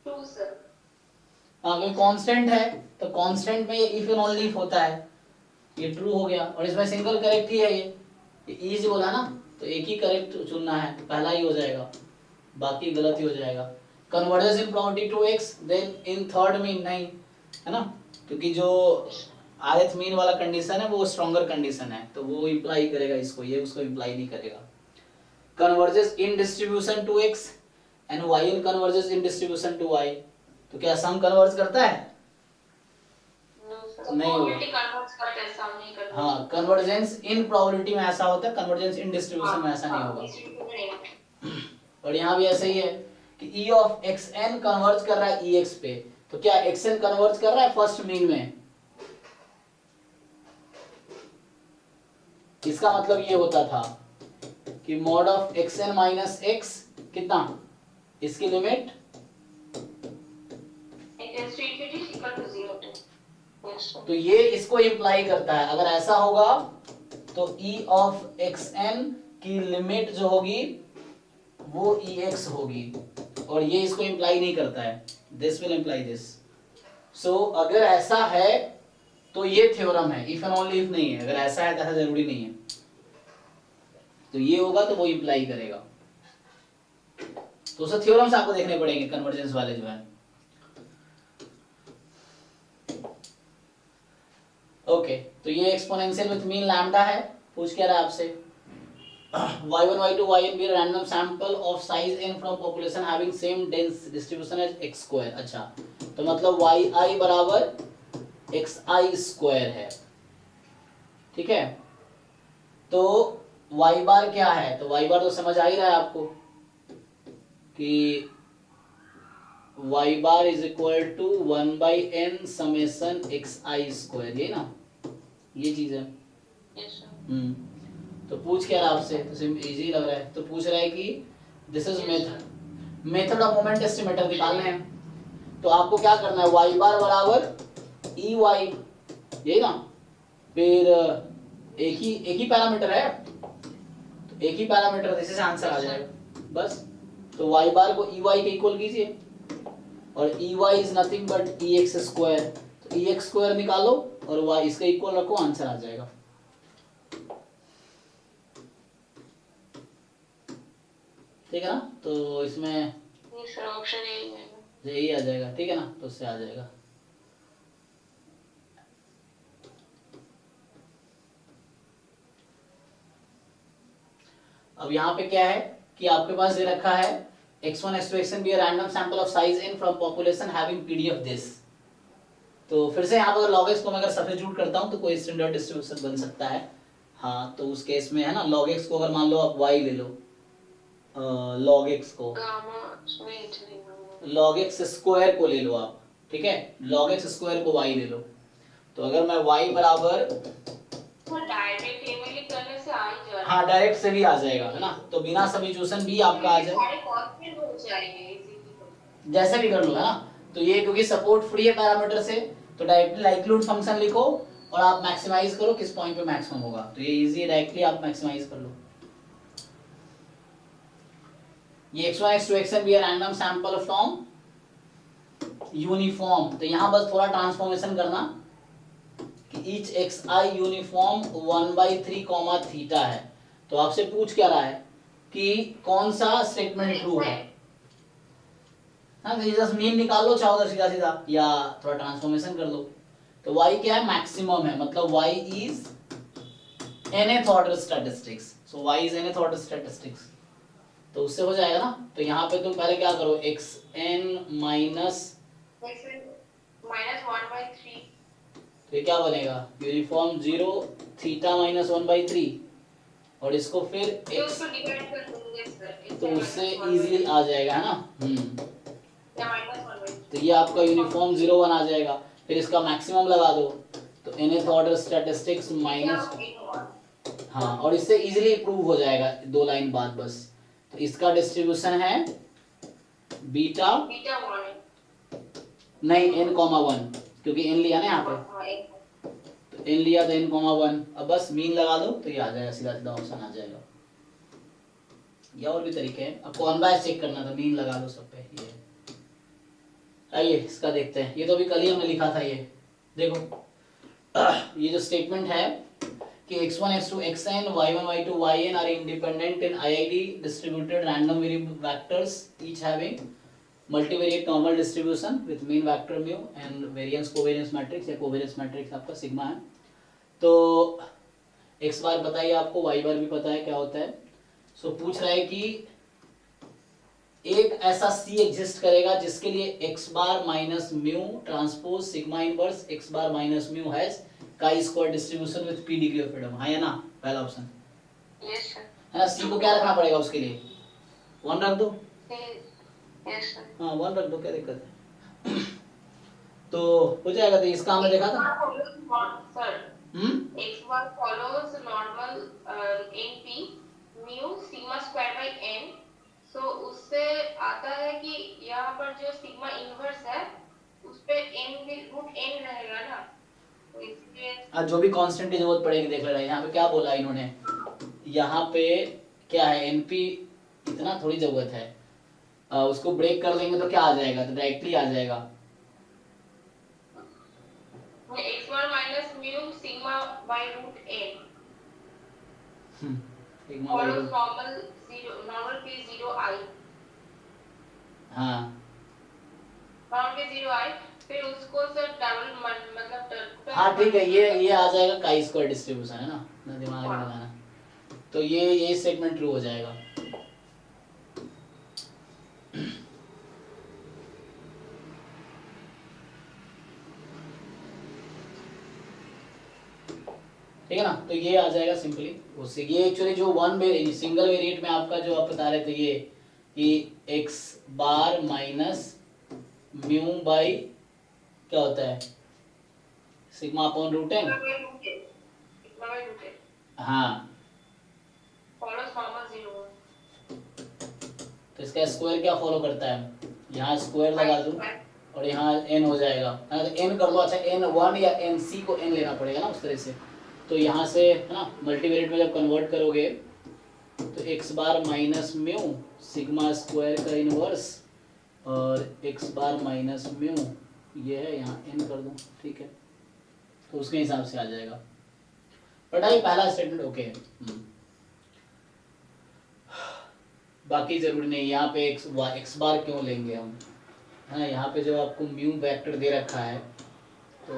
[SPEAKER 2] True sir।
[SPEAKER 1] अगर constant है तो constant में ये if and only if होता है, ये true हो गया, और इसमें सिंगल करेक्ट ही है ये इजी बोला ना, तो एक ही करेक्ट चुनना है, पहला ही हो जाएगा, बाकी गलत ही हो जाएगा। Convergence in property 2x, then in third mean नहीं, है ना, क्योंकि जो rth मीन वाला कंडीशन है वो स्ट्रॉन्गर कंडीशन है, तो वो इंप्लाई करेगा इसको, ये उसको इंप्लाई नहीं करेगा। Convergence in distribution 2x and y in convergence in distribution 2y, तो क्या सम कन्वर्ज करता है? नहीं होगा। हाँ, कन्वर्जेंस इन प्रोबेबिलिटी में ऐसा होता है, कन्वर्जेंस इन डिस्ट्रीब्यूशन में ऐसा नहीं होगा। और यहाँ भी ऐसे ही है कि e ऑफ xn कन्वर्ज कर रहा है ex पे, तो क्या xn कन्वर्ज कर रहा है फर्स्ट मीन में? इसका मतलब ये होता था कि mod of xn minus x कितना, इसकी लिमिट तो ये इसको इंप्लाई करता है। अगर ऐसा होगा तो e ऑफ xn की लिमिट जो होगी वो ex होगी, और ये इसको इंप्लाई नहीं करता है, दिस विल इंप्लाई दिस। सो अगर ऐसा है तो ये थ्योरम है, इफ एंड ओनली इफ नहीं है, अगर ऐसा है तो ऐसा जरूरी नहीं है, तो ये होगा तो वो इंप्लाई करेगा। तो उसे थ्योरम्स आपको देखने पड़ेंगे कन्वर्जेंस वाले जो है। ओके, तो ये एक्सपोनेंशियल विथ मीन लैम्डा है। पूछ क्या रहा है आपसे, y1 y2 yn be a random sample of size n from population having same dense distribution as x square। अच्छा, तो मतलब yi बराबर xi स्क्वायर है, ठीक है। तो y बार क्या है, तो y बार तो समझ आ ही रहा है आपको कि y bar is equal to 1/n summation xi square, ये ना, ये चीज है। तो पूछ क्या रहा आपसे, तो इजी लग रहा है, तो पूछ रहा है कि this is method of moment estimator निकालने हैं। तो आपको क्या करना है, y बार बराबर ey, ये ना, फिर एक ही पैरामीटर है, तो एक ही पैरामीटर, दिस इज आंसर आ जाएगा बस। तो y बार को ey के इक्वल कीजिए, और ey is nothing but ex square, तो ex स्क्वायर निकालो और y इसका इक्वल रखो, आंसर आ जाएगा। ठीक है ना, तो इसमें
[SPEAKER 2] ऑप्शन
[SPEAKER 1] यही आ जाएगा, ठीक है ना, तो उससे आ जाएगा। अब यहाँ पे क्या है कि आपके पास दे रखा है x1 x2 xn be a random sample of size n from population having PDF this। तो फिर से यहाँ पर log x को मैं अगर सब्स्टिट्यूट करता हूँ तो कोई स्टैंडर्ड डिस्ट्रीब्यूशन बन सकता है। हाँ, तो उस केस में है ना, log x को अगर मान लो आप y ले लो, log x को log x स्क्वायर को ले लो आप, ठीक है, log x स्क्वायर को y ले लो। तो अगर मैं y बराबर, हाँ डायरेक्ट से भी आ जाएगा, है ना, तो बिना सब्स्टिट्यूशन भी आपका आ जाए, जैसे भी कर लो, है ना। तो ये क्योंकि सपोर्ट फ्री है पैरामीटर से, तो डायरेक्टली लाइक्लीहुड फंक्शन लिखो और आप मैक्सिमाइज करो किस पॉइंट पे मैक्सिमम होगा, तो ये इजी है, डायरेक्टली आप मैक्सिमाइज कर लो। ये x1 x2 xn भी रैंडम सैंपल फ्रॉम यूनिफॉर्म, तो यहां बस थोड़ा ट्रांसफॉर्मेशन करना कि each xi यूनिफॉर्म 1/3 थीटा है। तो आपसे पूछ क्या रहा है कि कौन सा स्टेटमेंट ट्रू है, हाँ, जस्ट मीन निकाल लो, चाहो तो सीधा सीधा, या थोड़ा ट्रांसफॉर्मेशन कर लो। तो y क्या है, मैक्सिमम है, मतलब y is nth order statistics, so y is nth order statistics, तो उससे हो जाएगा ना। तो यहाँ पे तुम पहले क्या करो, xn माइनस
[SPEAKER 2] 1/3,
[SPEAKER 1] तो ये क्या बनेगा, यूनिफॉर्म 0 थीटा माइनस 1/3, और इसको फिर x, तो उससे इजीली आ जाएगा, है ना। तो ये आपका यूनिफॉर्म 0 1 आ जाएगा, फिर इसका मैक्सिमम लगा दो, तो nth ऑर्डर स्टैटिस्टिक्स माइनस, हाँ, और इससे इजीली प्रूव हो जाएगा 2 लाइन बाद बस। तो इसका डिस्ट्रीब्यूशन है बीटा नहीं n,1, क्योंकि n लिया ना यहाँ पे, तो n लिया तो n,1, अब बस मीन लगा दो तो ये आ जाएगा, सीधा सीधा ऑप्शन आ जाएगा। या और भी तरीके हैं, अब कॉनवाइज चेक करना था, मीन लगा दो सब पे। ये आइए इसका देखते हैं, ये तो अभी कल ही हमने लिखा था, ये देखो ये जो स्टेटमेंट है कि x1 x2 xn y1 y2 yn are independent in IID distributed random variable vectors each having multivariate normal distribution with mean vector mu and variance covariance matrix या covariance matrix आपका सिग्मा है। तो x बार बताइए आपको, y बार भी पता है क्या होता है। सो पूछ रहा है कि एक ऐसा C एग्जिस्ट करेगा जिसके लिए x bar minus mu transpose sigma inverse x bar minus mu has chi square distribution with p degree of freedom, हाँ या ना, पहला ऑप्शन
[SPEAKER 2] यस सर,
[SPEAKER 1] है ना। C को क्या रखना पड़ेगा उसके लिए, 1 रख दो,
[SPEAKER 2] यस सर,
[SPEAKER 1] हाँ 1 रख दो, क्या दिक्कत है। तो हो जाएगा। तो इसका हमने देखा था
[SPEAKER 2] sir x1 follows normal in p mu sigma square by n, so उससे आता है कि यहाँ पर जो सिग्मा इनवर्स है उस पे n भी रूट n रहेगा ना, तो इसलिए
[SPEAKER 1] जो भी कांस्टेंट की जरूरत पड़ेगी देख लेना। यहाँ पे क्या बोला इन्होंने, यहाँ पे क्या है np, इतना थोड़ी जरूरत है, उसको ब्रेक कर देंगे तो क्या आ जाएगा, तो डायरेक्टली आ जाएगा
[SPEAKER 2] x1 minus mu sigma by root n
[SPEAKER 1] sigma by
[SPEAKER 2] follows
[SPEAKER 1] root,
[SPEAKER 2] normal p 0 I,
[SPEAKER 1] हाँ
[SPEAKER 2] normal p 0 I, फिर उसको सर डबल मतलब
[SPEAKER 1] हाँ ठीक है, ये आ जाएगा काई स्क्वायर डिस्ट्रीब्यूशन, है ना, ना दिमाग में लगाना। तो ये स्टेटमेंट ट्रू हो जाएगा। ठीक है ना, तो ये आ जाएगा सिंपली उससे। ये एक्चुअली जो सिंगल वेरिएट में आपका जो आप बता रहे थे ये कि x bar minus mu by क्या होता है, सिग्मा अपॉन रूट n, हाँ
[SPEAKER 2] follows normal 0
[SPEAKER 1] तो इसका स्क्वायर क्या फॉलो करता है, यहाँ स्क्वायर लगा दो और यहाँ n हो जाएगा, है ना, तो n कर दो। अच्छा n1 या nc को n लेना पड़ेगा ना उस तरह से, तो यहाँ से है ना मल्टीवेरिएट में जब कन्वर्ट करोगे तो x बार माइनस म्यू सिग्मा स्क्वायर का इनवर्स और x बार माइनस म्यू ये है, यहाँ n कर दो, ठीक है, तो उसके हिसाब से आ जाएगा। पढ़ाई पहला स्टेटमेंट ओके है, बाकी जरूरी नहीं। यहाँ पे x बार क्यों लेंगे हम, है ना, यहाँ पे जो आपको म्यू वेक्टर दे रखा है तो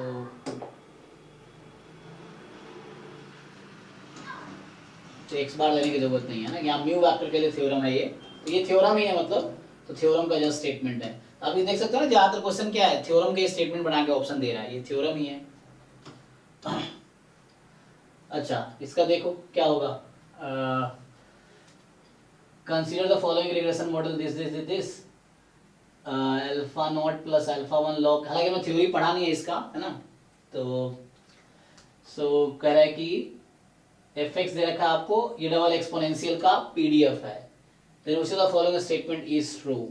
[SPEAKER 1] x बार लेने की जरूरत नहीं है ना, यहाँ म्यू वेक्टर के लिए थ्योरम है ये, तो ये थ्योरम ही है मतलब, तो थ्योरम का जस्ट स्टेटमेंट है। आप ये देख सकते हो ना, ज्यादातर क्वेश्चन क्या है, थ्योरम के स्टेटमेंट बना के ऑप्शन दे रहा है, ये थ्योरम ही है। अच्छा इसका देखो क्या होगा, consider the following regression model this alpha not plus alpha 1 log, हालांकि मैं थ्योरी पढ़ा नहीं है इसका, है ना, तो सो कह रहा है कि fx दे रखा है आपको, ये डबल एक्सपोनेंशियल का पीडीएफ है, then which of the following statement is true,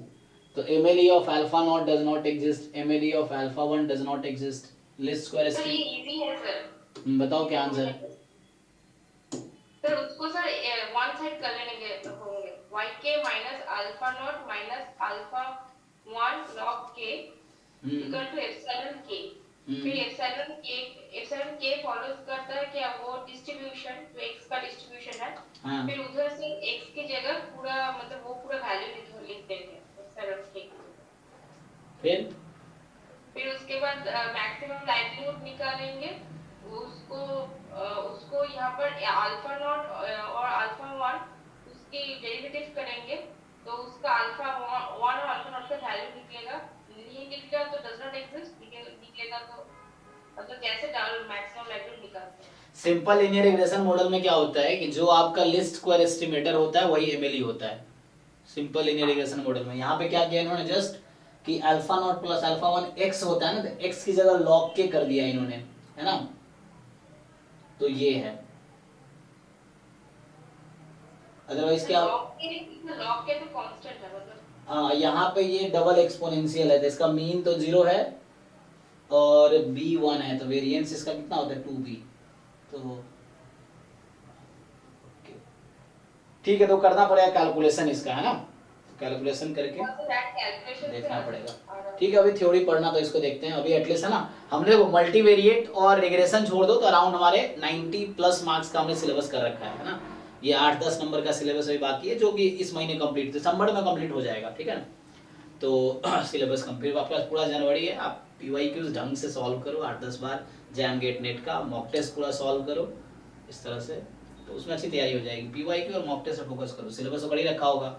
[SPEAKER 1] तो MLE of alpha naught does not exist, MLE of alpha 1 does not exist, least square
[SPEAKER 2] sir ये
[SPEAKER 1] estimate,
[SPEAKER 2] इजी है सर,
[SPEAKER 1] बताओ क्या आंसर है।
[SPEAKER 2] Sir उसको sir one side कर लेने के होंगे, yk minus alpha naught minus alpha 1 log k equal to epsilon k, फिर epsilon k फॉलोज करता है क्या, वो डिस्ट्रीब्यूशन जो x का डिस्ट्रीब्यूशन है,
[SPEAKER 1] हाँ।
[SPEAKER 2] फिर उधर से x की जगह पूरा मतलब वो पूरा वैल्यू लिख देंगे epsilon k, फिर उसके बाद मैक्सिमम लाइक्लीहुड निकालेंगे, उसको यहाँ पर अल्फा नॉट और अल्फा 1 उसकी डेरिवेटिव करेंगे, तो उसका अल्फा 1 और अल्फा नॉट का वैल्यू निकलेगा, नहीं निकलेगा तो डज नॉट एग्जिस्ट, निकलेगा तो मतलब कैसे डाल मैक्सिमम लाइक्लीहुड निकालते हैं।
[SPEAKER 1] सिंपल लीनियर रिग्रेशन मॉडल में क्या होता है कि जो आपका लीस्ट स्क्वायर एस्टिमेटर होता है वही MLE होता है सिंपल लीनियर रिग्रेशन मॉडल में। यहाँ पे क्या किया इन्होंने, जस्ट कि alpha not plus alpha 1 x होता है ना, तो x की जगह log k कर दिया इन्होंने, है ना, तो ये है। अदरवाइज क्या,
[SPEAKER 2] लॉग के तो कांस्टेंट है मतलब,
[SPEAKER 1] हाँ यहाँ पे ये डबल एक्सपोनेंशियल है, तो इसका मीन तो 0 है और b 1 है, तो वेरिएंस इसका कितना होता है 2b, तो ठीक है, तो करना पड़ेगा कैलकुलेशन इसका, है ना, कैलकुलेशन करके
[SPEAKER 2] Also that calculation
[SPEAKER 1] देखना
[SPEAKER 2] से
[SPEAKER 1] पड़ेगा। ठीक है, अभी थ्योरी पढ़ना तो इसको देखते हैं अभी एटलीस्ट, है ना। हमने वो मल्टीवेरिएट और रिग्रेशन छोड़ दो तो अराउंड हमारे 90 प्लस मार्क्स का हमने सिलेबस कर रखा है ना। ये 8-10 नंबर का सिलेबस अभी बाकी है जो कि इस महीने कंप्लीट, दिसंबर में कंप्लीट हो जाएगा, ठीक है ना। तो सिलेबस कंप्लीट, आपके पास पूरा जनवरी है, आप पीवाईक्यूज ढंग से सॉल्व करो 8-10 बार, जैम गेट नेट का मॉक टेस्ट पूरा सॉल्व करो इस तरह से, तो उसमें अच्छी तैयारी हो जाएगी। पीवाईक्यू और मॉक टेस्ट पे फोकस करो, सिलेबस तो बड़ी रखा होगा,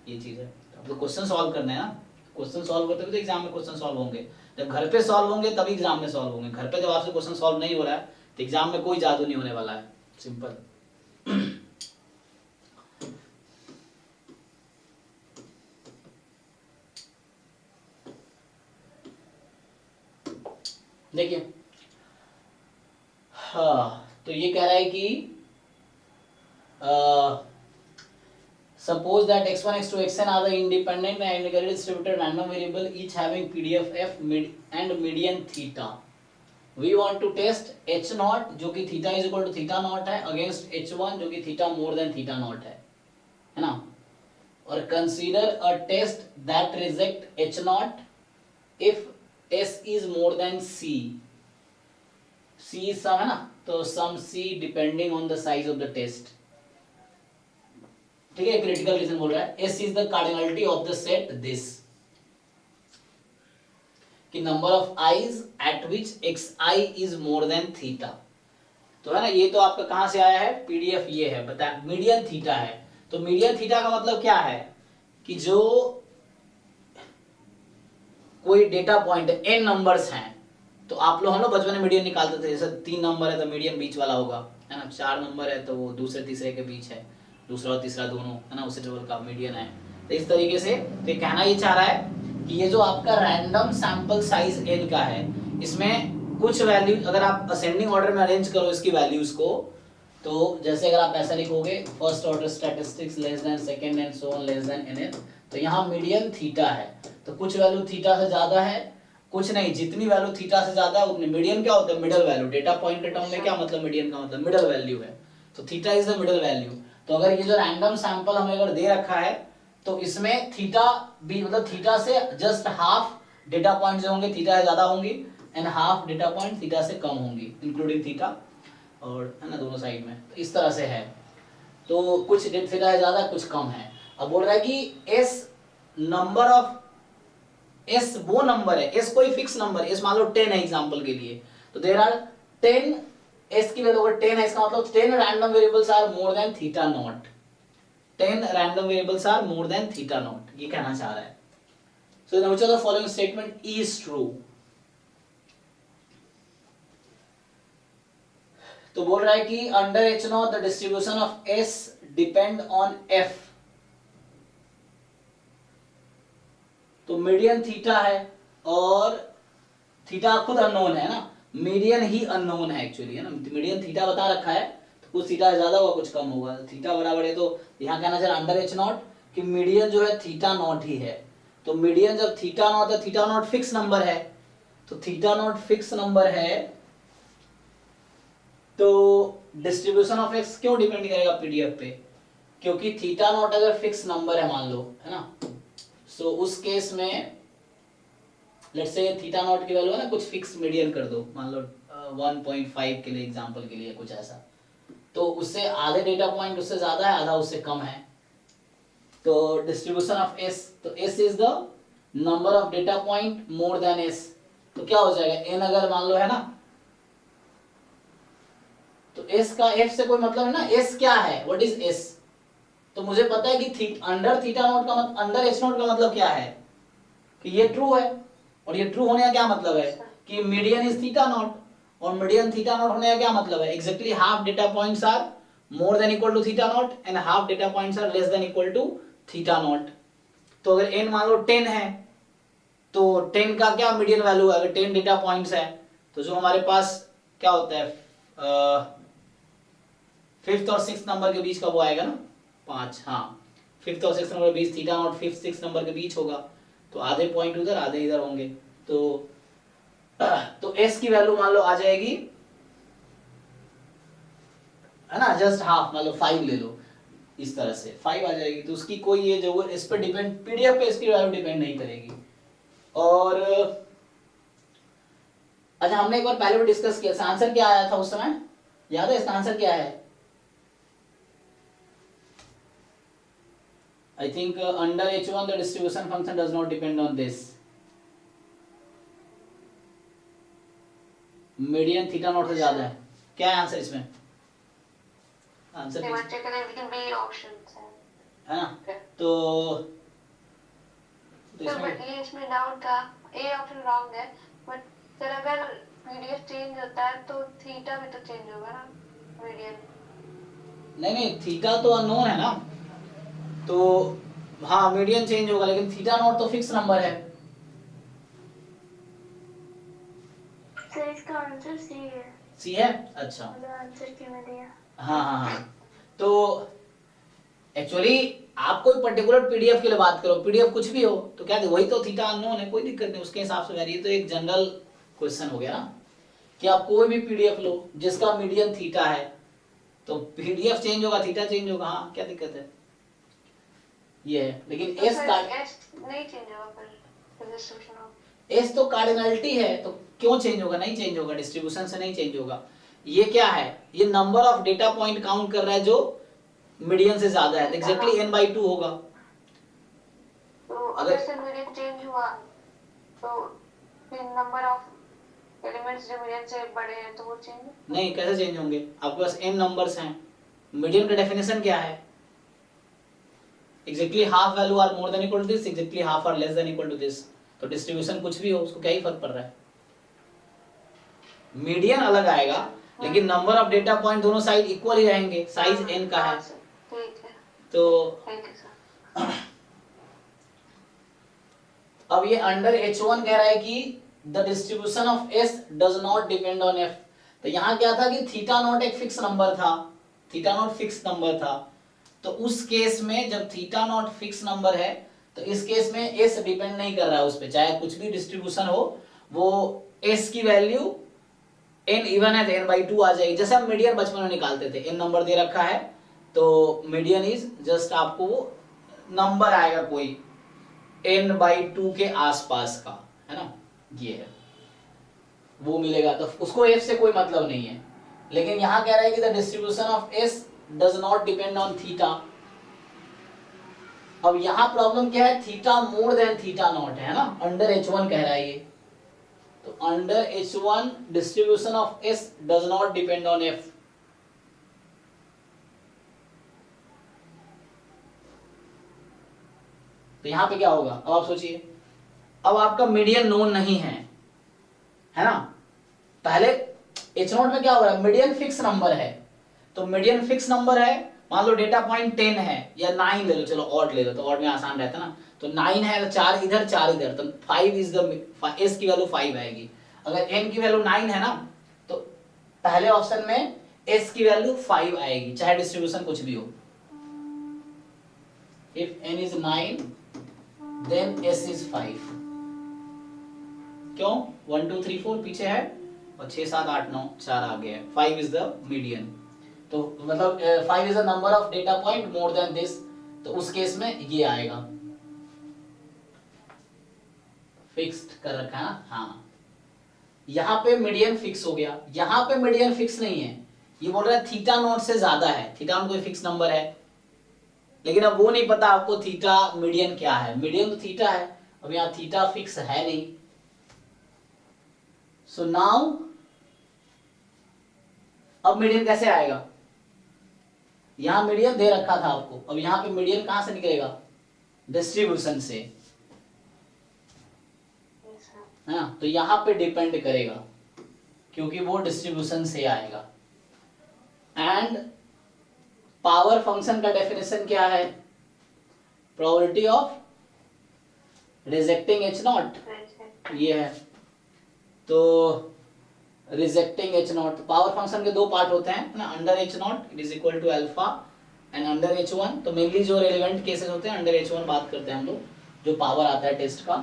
[SPEAKER 1] ये चीज़ है। तो क्वेश्चन सॉल्व करना है ना, क्वेश्चन सॉल्व करते हुए तो एग्जाम में क्वेश्चन सॉल्व होंगे, जब घर पे सॉल्व होंगे तभी एग्जाम में सॉल्व होंगे। घर पे जब आपसे क्वेश्चन सॉल्व नहीं हो रहा है तो एग्जाम में कोई जादू नहीं होने वाला है, सिंपल। देखिए, हाँ तो ये कह रहा है कि suppose that x1, x2, xn are the independent and integrally distributed random variable each having PDF f and median theta. We want to test h naught जो कि theta is equal to theta naught है against h1 जो कि theta more than theta naught है ना। और consider a test that reject h naught if s is more than c. c is sum है ना, तो sum c depending on the size of the test, ठीक है। क्रिटिकल रीजन बोल रहा है S is the cardinality of the set this, कि number of I's at which X I is more than theta, तो है ना। ये तो आपका कहां से आया है, पीडीएफ ये है, बता मीडियन थीटा है। तो मीडियन थीटा का मतलब क्या है कि जो कोई डेटा पॉइंट एन नंबर्स हैं, तो आप लोग, हम लोग बचपन में मीडियन निकालते थे, जैसे 3 नंबर है तो मीडियन बीच वाला होगा, है ना। 4 नंबर है तो वो दूसरे तीसरे के बीच है, दूसरा और तीसरा दोनों, है ना, उसी टेबल का मीडियन है। तो इस तरीके से तो कहना ये चाह रहा है कि ये जो आपका रैंडम सैंपल साइज n का है, इसमें कुछ वैल्यू अगर आप असेंडिंग ऑर्डर में अरेंज करो इसकी वैल्यूज को, तो जैसे अगर आप ऐसा लिखोगे first order statistics less than second and so on less than nth, तो यहाँ मीडियन थीटा है, तो कुछ वैल्यू थीटा से ज्यादा है, कुछ नहीं, जितनी वैल्यू थीटा से ज्यादा है उतनी। मीडियन क्या होता है, मिडिल वैल्यू। डेटा पॉइंट के टर्म में क्या मतलब, मीडियन का मतलब मिडिल वैल्यू है, तो theta is the middle value. तो अगर ये जो रैंडम सैंपल हमें अगर दे रखा है तो इसमें थीटा भी मतलब थीटा से जस्ट हाफ डेटा पॉइंट्स होंगे थीटा से ज्यादा होंगी, and half data point theta से कम होंगी इंक्लूडिंग थीटा, और है ना दोनों साइड में, तो इस तरह से है। तो कुछ थीटा से ज्यादा कुछ कम है। अब बोल रहा है कि एस नंबर ऑफ, एस वो नंबर है, एस कोई फिक्स नंबर, एस मान लो 10 है एग्जांपल के लिए, तो देयर आर 10, एस की वैल्यू अगर 10 है इसका मतलब 10 random variables are more than theta not, 10 random variables are more than theta not, ये कहना चाह रहा है। So which of the following statement is true, तो बोल रहा है कि under H not the distribution of S depend on F, तो मीडियन थीटा है और थीटा खुद अननोन है ना, मीडियन ही अननोन है एक्चुअली, है ना। मीडियन थीटा बता रखा है, तो कुछ थीटा ज्यादा होगा कुछ कम होगा, थीटा बराबर है, तो यहाँ कहना चाहिए अंडर एच नॉट कि मीडियन जो है थीटा नॉट ही है। तो मीडियन जब थीटा नॉट है, थीटा नॉट फिक्स नंबर है, तो थीटा नॉट फिक्स नंबर है, तो डिस्ट्रीब्यूशन ऑफ एक्स क्यों डिपेंड करेगा पीडीएफ पे, क्योंकि थीटा नॉट अगर फिक्स नंबर है मान लो, है ना, सो उस केस में लेट्स से थीटा नॉट की वैल्यू है ना कुछ फिक्स मीडियन कर दो, मान लो 1.5 के लिए एग्जांपल के लिए कुछ ऐसा, तो उससे आधे डेटा पॉइंट उससे ज्यादा है, आधा उससे कम है, तो डिस्ट्रीब्यूशन ऑफ एस, तो S is the number of data point more than S, तो क्या हो जाएगा एन अगर मान लो है ना, तो एस का एफ से कोई मतलब है ना, एस क्या है, व्हाट इज एस, तो मुझे पता है कि अंडर थीटा नॉट का मतलब, अंडर एच नॉट का मतलब क्या है कि ये ट्रू है, और ये ट्रू होने का क्या मतलब है कि मीडियन इज थीटा नॉट, और मीडियन थीटा नॉट होने का क्या मतलब है, exactly half data points are more than equal to theta not and half data points are less than equal to theta not. तो अगर n मान लो 10 है तो 10 का क्या मीडियन वैल्यू है, अगर 10 डेटा पॉइंट्स है तो जो हमारे पास क्या होता है 5th और 6th नंबर के बीच का वो आएगा ना 5, हाँ 5th और 6th नंबर के बीच, theta naught 5th 6th number के बीच होगा, तो आधे पॉइंट उधर आधे इधर होंगे, तो s की वैल्यू मान लो आ जाएगी, है ना, जस्ट हाफ, मान लो 5 ले लो, इस तरह से 5 आ जाएगी, तो उसकी कोई ये जो इस पर डिपेंड, पीडीएफ पे इसकी वैल्यू डिपेंड नहीं करेगी। और अच्छा, हमने एक बार पहले भी डिस्कस किया, आंसर क्या आया था उस समय, याद है इसका आंसर क्या है? I think under H1 the distribution function does not depend on this. Median theta not से ज्यादा है, क्या है आंसर इसमें? आंसर है ना? तो
[SPEAKER 3] इसमें डाउट था, ए ऑप्शन रॉन्ग है, बट सर अगर पीडीएफ चेंज होता है तो थीटा भी तो चेंज होगा ना, मीडियन।
[SPEAKER 1] नहीं, थीटा तो अननोन है ना, तो हाँ मीडियन चेंज होगा, लेकिन थीटा नॉट तो फिक्स नंबर है।
[SPEAKER 3] सर इसका आंसर सी है।
[SPEAKER 1] सी है? अच्छा,
[SPEAKER 3] आंसर क्यों नहीं दिया?
[SPEAKER 1] हाँ, तो एक्चुअली आप कोई पर्टिकुलर पीडीएफ के लिए बात करो, पीडीएफ कुछ भी हो तो क्या वही तो थीटा अननोन है, कोई दिक्कत नहीं, उसके हिसाब से वेरी। तो एक जनरल क्वेश्चन हो गया ना कि आप कोई भी पीडीएफ लो जिसका मीडियन थीटा है, तो पीडीएफ चेंज होगा, थीटा चेंज होगा, हाँ क्या दिक्कत है, ये है। लेकिन
[SPEAKER 3] तो
[SPEAKER 1] एस का
[SPEAKER 3] नहीं चेंज होगा फिर डिस्ट्रीब्यूशन ऑफ
[SPEAKER 1] एस तो कार्डिनलिटी है, तो क्यों चेंज होगा? नहीं चेंज होगा, डिस्ट्रीब्यूशन से नहीं चेंज होगा। ये क्या है? ये number of data point count कर रहा है जो मीडियन से ज्यादा है, एग्जैक्टली n/2 होगा।
[SPEAKER 3] तो अगर से मीडियन चेंज हुआ तो फिर नंबर ऑफ एलिमेंट्स जो मीडियन से बड़े हैं तो वो चेंज
[SPEAKER 1] नहीं, कैसे चेंज होंगे? आपके पास n नंबर्स हैं, मीडियन का डेफिनेशन क्या है? Exactly half value are more than equal to this, exactly half are less than equal to this. तो डिस्ट्रीब्यूशन कुछ भी हो उसको क्या ही फर्क पड़ रहा है, मीडियन अलग आएगा लेकिन नंबर ऑफ डेटा पॉइंट दोनों साइड इक्वल ही रहेंगे, साइज n का है। तो अब ये अंडर H1 कह रहा है कि the distribution of S does not depend on F। तो यहाँ क्या था कि थीटा नॉट एक फिक्स नंबर था, थीटा नॉट फिक्स नंबर था, तो उस केस में जब थीटा नॉट फिक्स नंबर है तो इस केस में S डिपेंड नहीं कर रहा है उस पे, चाहे कुछ भी डिस्ट्रीब्यूशन हो, वो S की वैल्यू n इवन है तो n/2 आ जाएगी। जैसे हम मीडियन बचपन में निकालते थे, n नंबर दे रखा है तो मीडियन इज जस्ट आपको नंबर आएगा कोई n/2 के आसपास का, है ना, ये है वो मिलेगा, तो उसको f से कोई मतलब नहीं है। लेकिन यहां कह रहा है कि the distribution of s does not depend on theta. अब यहां प्रॉब्लम क्या है? Theta more than theta not है ना, अंडर H1 कह रहा है ये, तो under H1 distribution of S does not depend on F। तो यहां पे क्या होगा? अब आप सोचिए, अब आपका मीडियन नोन नहीं है ना, पहले H0 में क्या हो रहा है? मीडियन फिक्स नंबर है, तो मीडियन फिक्स नंबर है, मान लो डेटा पॉइंट 10 है या 9 ले लो, चलो ऑड ले लो तो ऑड में आसान रहता है ना, तो 9 है तो 4 इधर 4 इधर, तो 5 इज द S की वैल्यू 5 आएगी। अगर n की वैल्यू 9 है ना तो पहले ऑप्शन में S की वैल्यू 5 आएगी, चाहे डिस्ट्रीब्यूशन कुछ भी हो। If n is 9 then S is 5। क्यों? 1 2 3 4 पीछे है और 6 7 8 9 4 आगे है, 5 इज द मीडियन। तो मतलब 5 is the number of data point more than this, तो उस केस में ये आएगा, फिक्स्ड कर रखा है ना, हाँ। यहां पे मीडियन फिक्स हो गया, यहां पे मीडियन फिक्स नहीं है, ये बोल रहा है थीटा नॉट से ज्यादा है, थीटा नॉट कोई फिक्स नंबर है, लेकिन अब वो नहीं पता आपको थीटा मीडियन क्या है, मीडियन तो थीटा है, अब यहाँ थीटा फिक्स है नहीं। सो नाउ अब मीडियन कैसे आएगा? यहां मीडियन दे रखा था आपको, अब यहां पे मीडियन कहां से निकलेगा? डिस्ट्रीब्यूशन से, है ना, तो यहां पे डिपेंड करेगा क्योंकि वो डिस्ट्रीब्यूशन से आएगा। एंड पावर फंक्शन का डेफिनेशन क्या है? प्रोबेबिलिटी ऑफ रिजेक्टिंग H0, ये है, तो रिजेक्टिंग H0, पावर फंक्शन के दो पार्ट होते हैं ना, under H0 it is equal to alpha and under H1, तो मेनली जो रेलेवेंट केसेस होते हैं अंडर H1 बात करते हैं हम लोग, जो पावर आता है टेस्ट का,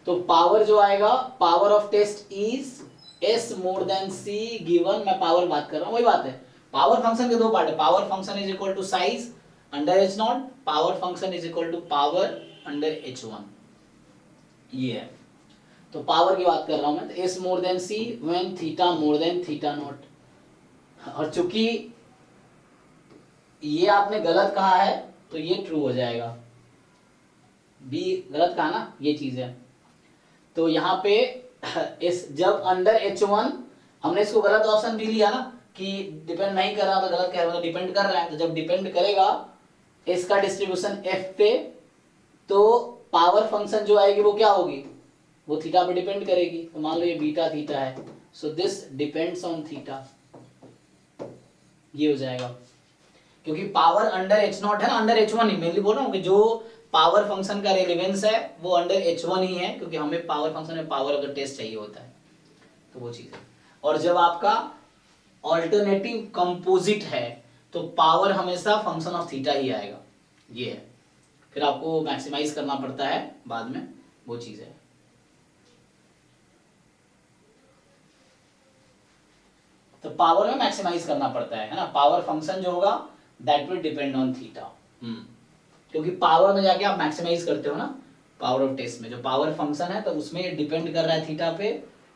[SPEAKER 1] तो पावर जो आएगा, power of test is S more than C given, मैं पावर बात कर रहा हूँ, वही बात है, पावर फंक्शन के दो पार्ट है, power function is equal to size under h not, power function is equal to power under h1, ये है। तो पावर की बात कर रहा हूं मैं, तो s more than c when theta more than theta not. और चूंकि ये आपने गलत कहा है तो ये ट्रू हो जाएगा, बी गलत कहा ना, ये चीज है। तो यहाँ पे इस जब अंडर h1 हमने इसको गलत ऑप्शन भी लिया ना कि डिपेंड नहीं कर रहा, तो गलत कह रहा है, डिपेंड कर रहा है। तो जब डिपेंड करेगा इसका डिस्ट्रीब्यूशन f पे, तो पावर फंक्शन जो आएगी वो क्या होगी, वो थीटा पे डिपेंड करेगी। तो मान लो ये बीटा थीटा है, so this depends on theta, ये हो जाएगा। क्योंकि पावर अंडर h नॉट है ना, अंडर h1 ही मेनली बोल रहा हूँ कि जो पावर फंक्शन का रेलेवेंस है वो अंडर h1 ही है, क्योंकि हमें पावर फंक्शन में पावर ऑफ द टेस्ट चाहिए होता है, तो वो चीज है। और जब आपका ऑल्टरनेटिव कंपोजिट है तो पावर हमेशा फंक्शन ऑफ थीटा ही आएगा, ये है। फिर आपको मैक्सिमाइज करना पड़ता है बाद में, वो चीज है। तो पावर में मैक्सिमाइज करना पड़ता है ना, पावर फंक्शन जो होगा that will depend on theta, क्योंकि पावर में जाके आप मैक्सिमाइज करते हो ना, पावर ऑफ टेस्ट में जो पावर फंक्शन है तो उसमें ये डिपेंड कर रहा है थीटा पे।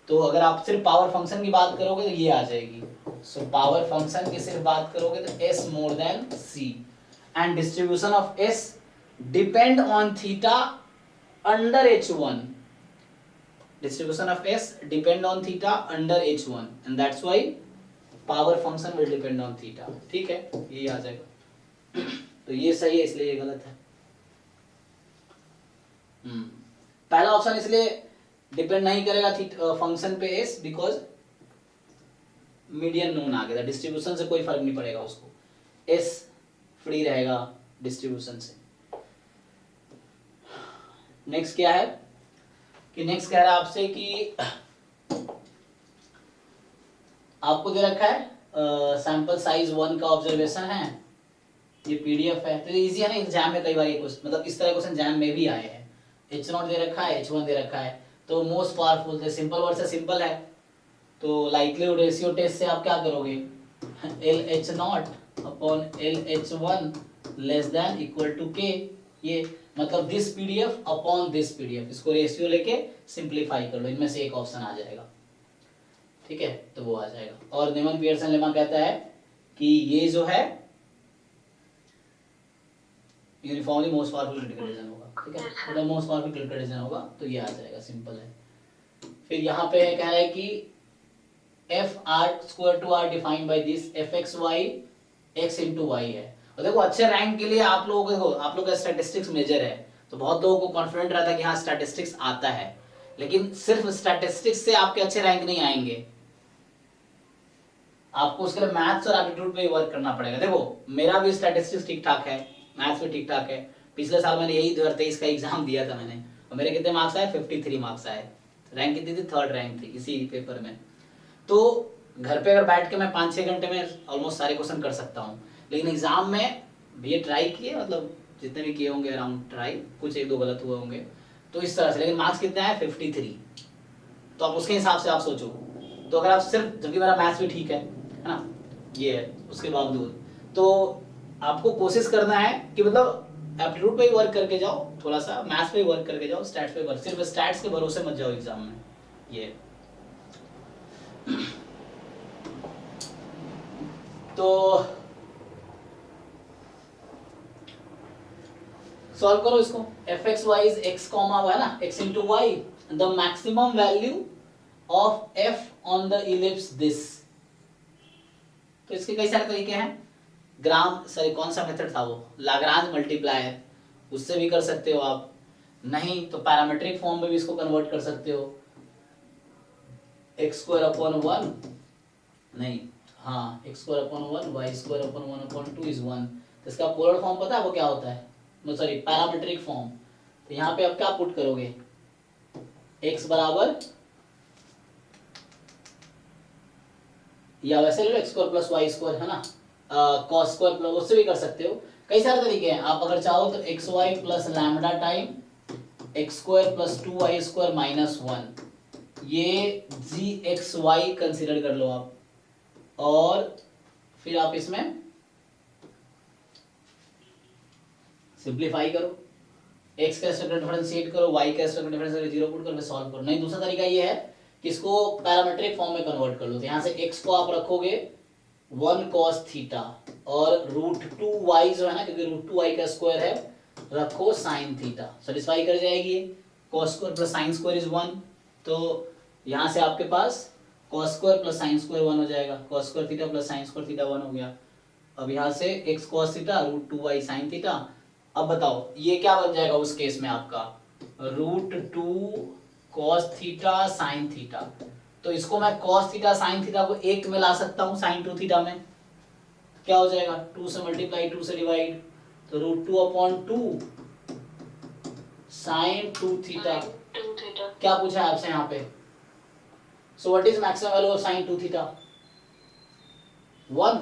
[SPEAKER 1] तो अगर आप सिर्फ पावर फंक्शन की बात करोगे तो ये आ जाएगी। सो पावर फंक्शन की सिर्फ बात करोगे तो s more than c and distribution of s depend on theta under h1, distribution of s depend on theta under h1 and that's why power function will depend on theta, ठीक है, ये आ जाएगा। तो ये सही है, इसलिए ये गलत है। पहला ऑप्शन इसलिए डिपेंड नहीं करेगा फंक्शन पे s बिकॉज मीडियन नोन आ गया था, डिस्ट्रीब्यूशन से कोई फर्क नहीं पड़ेगा उसको, s फ्री रहेगा डिस्ट्रीब्यूशन से। नेक्स्ट क्या है कि नेक्स्ट कह रहा है आपसे कि आपको दे रखा है सैंपल साइज 1 का ऑब्जर्वेशन है, ये पीडीएफ है। तो इजी है ना, एग्जाम में कई बार ये क्वेश्चन, मतलब इस तरह क्वेश्चन एग्जाम में भी आए हैं। h नॉट दे रखा है, h1 दे रखा है, तो मोस्ट पावरफुल से सिंपल वर्ड से सिंपल है, तो लाइक्लीहुड रेशियो टेस्ट से आप क्या करोगे, LH not upon LH1 less than equal to k, ये मतलब this PDF upon this PDF, इसको रेशियो लेके सिंपलीफाई कर लो, इनमें से एक ऑप्शन आ जाएगा, ठीक है, तो वो आ जाएगा। और न्यूमैन पियर्सन लेमा कहता है कि ये जो है uniformly most powerful critical reason होगा, ठीक है, मतलब मोस्ट पावरफुल क्रिटिकल रीजन होगा, तो ये आ जाएगा, सिंपल है। फिर यहाँ पे कह रहा है कि f r square to r defined by this fxy x into y है। और देखो अच्छे रैंक के लिए आप लोग का स्टैटिस्टिक्स मेजर है, तो बहुत लोगों को कॉन्फिडेंट रहता है कि हाँ स्टैटिस्टिक्स आता है, लेकिन सिर्फ स्टैटिस्टिक्स से आपके अच्छे रैंक नहीं आएंगे, आपको उसके लिए मैथ्स और एप्टीट्यूड पे ही वर्क करना पड़ेगा। देखो मेरा भी स्टैटिस्टिक्स ठीक ठाक है, मैथ्स भी ठीक ठाक है, पिछले साल मैंने यही 2023 का एग्जाम दिया था मैंने, और मेरे कितने मार्क्स आए, 53 मार्क्स आए, रैंक कितनी थी, 3rd रैंक थी इसी पेपर में। तो घर पे अगर बैठ के मैं 5-6 घंटे में ऑलमोस्ट सारे क्वेश्चन कर सकता हूँ, लेकिन एग्जाम में भी ट्राई किए, मतलब जितने भी किए होंगे अराउंड ट्राई, कुछ 1-2 गलत हुए होंगे, तो इस तरह से। लेकिन मार्क्स कितने आए, 53, तो आप उसके हिसाब से आप सोचो। तो अगर आप सिर्फ, जबकि मेरा मैथ्स भी ठीक है ना, ये है, उसके बावजूद तो आपको कोशिश करना है कि मतलब एप्टीट्यूड पे ही वर्क करके जाओ, थोड़ा सा मैथ्स पे ही वर्क करके जाओ, स्टैट्स पे वर्क, सिर्फ स्टैट्स के भरोसे मत जाओ एग्जाम में, ये। तो सॉल्व करो इसको, fxy इज x कॉमा है ना, x into y, the maximum value of f on the ellipse this। तो इसके कई सारे तरीके हैं, कौन सा मेथड था वो, लाग्रांज मल्टीप्लायर, उससे भी कर सकते हो आप, नहीं तो पैरामीट्रिक फॉर्म में भी इसको कन्वर्ट कर सकते हो, x स्क्वायर अपॉन 1, नहीं हाँ x square upon 1 y square upon 1 upon 2 is 1। तो इसका पोलर फॉर्म पता है वो क्या होता है, नो सॉरी पैरामीट्रिक फॉर्म। तो यहाँ पे आप क्या पुट करोगे, x बराबर, या वैसे लो x square plus y square है ना, cos स्क्वायर प्लस, उससे भी कर सकते हो, कई सारे तरीके हैं। आप अगर चाहो तो xy plus lambda time x square plus 2y square minus 1, ये gxy कंसीडर कर लो आप, और फिर आप इसमें सिंप्लीफाई करो, x का स्क्वायर डिफरेंशिएट करो, y का स्क्वायर डिफरेंशिएट 0 पुट करके सॉल्व करो। नहीं, दूसरा तरीका ये है कि इसको पैरामीट्रिक फॉर्म में कन्वर्ट कर लो। तो यहाँ से x को आप रखोगे 1 cos थीटा और √2y जो है ना, क्योंकि √2y का स्क्वायर है, रखो sin थीटा। सेटिस्फाई कर जाएगी। cos square plus sin square is 1, तो यहाँ से आपके पास cos square plus sin square 1 हो जाएगा। cos square theta plus sin square theta 1 हो गया। अब यहाँ से x cos theta √2y sin theta. अब बताओ ये क्या बन जाएगा उस केस में आपका, √2 cos थीटा sin थीटा। तो इसको मैं cos थीटा sin थीटा को एक में ला सकता हूँ sin 2 थीटा में। क्या हो जाएगा, 2 से मल्टीप्लाई 2 से डिवाइड, तो √2/2 sin 2 थीटा। क्या पूछा है आपसे यहाँ पे? So what is maximum value of sin 2 theta? 1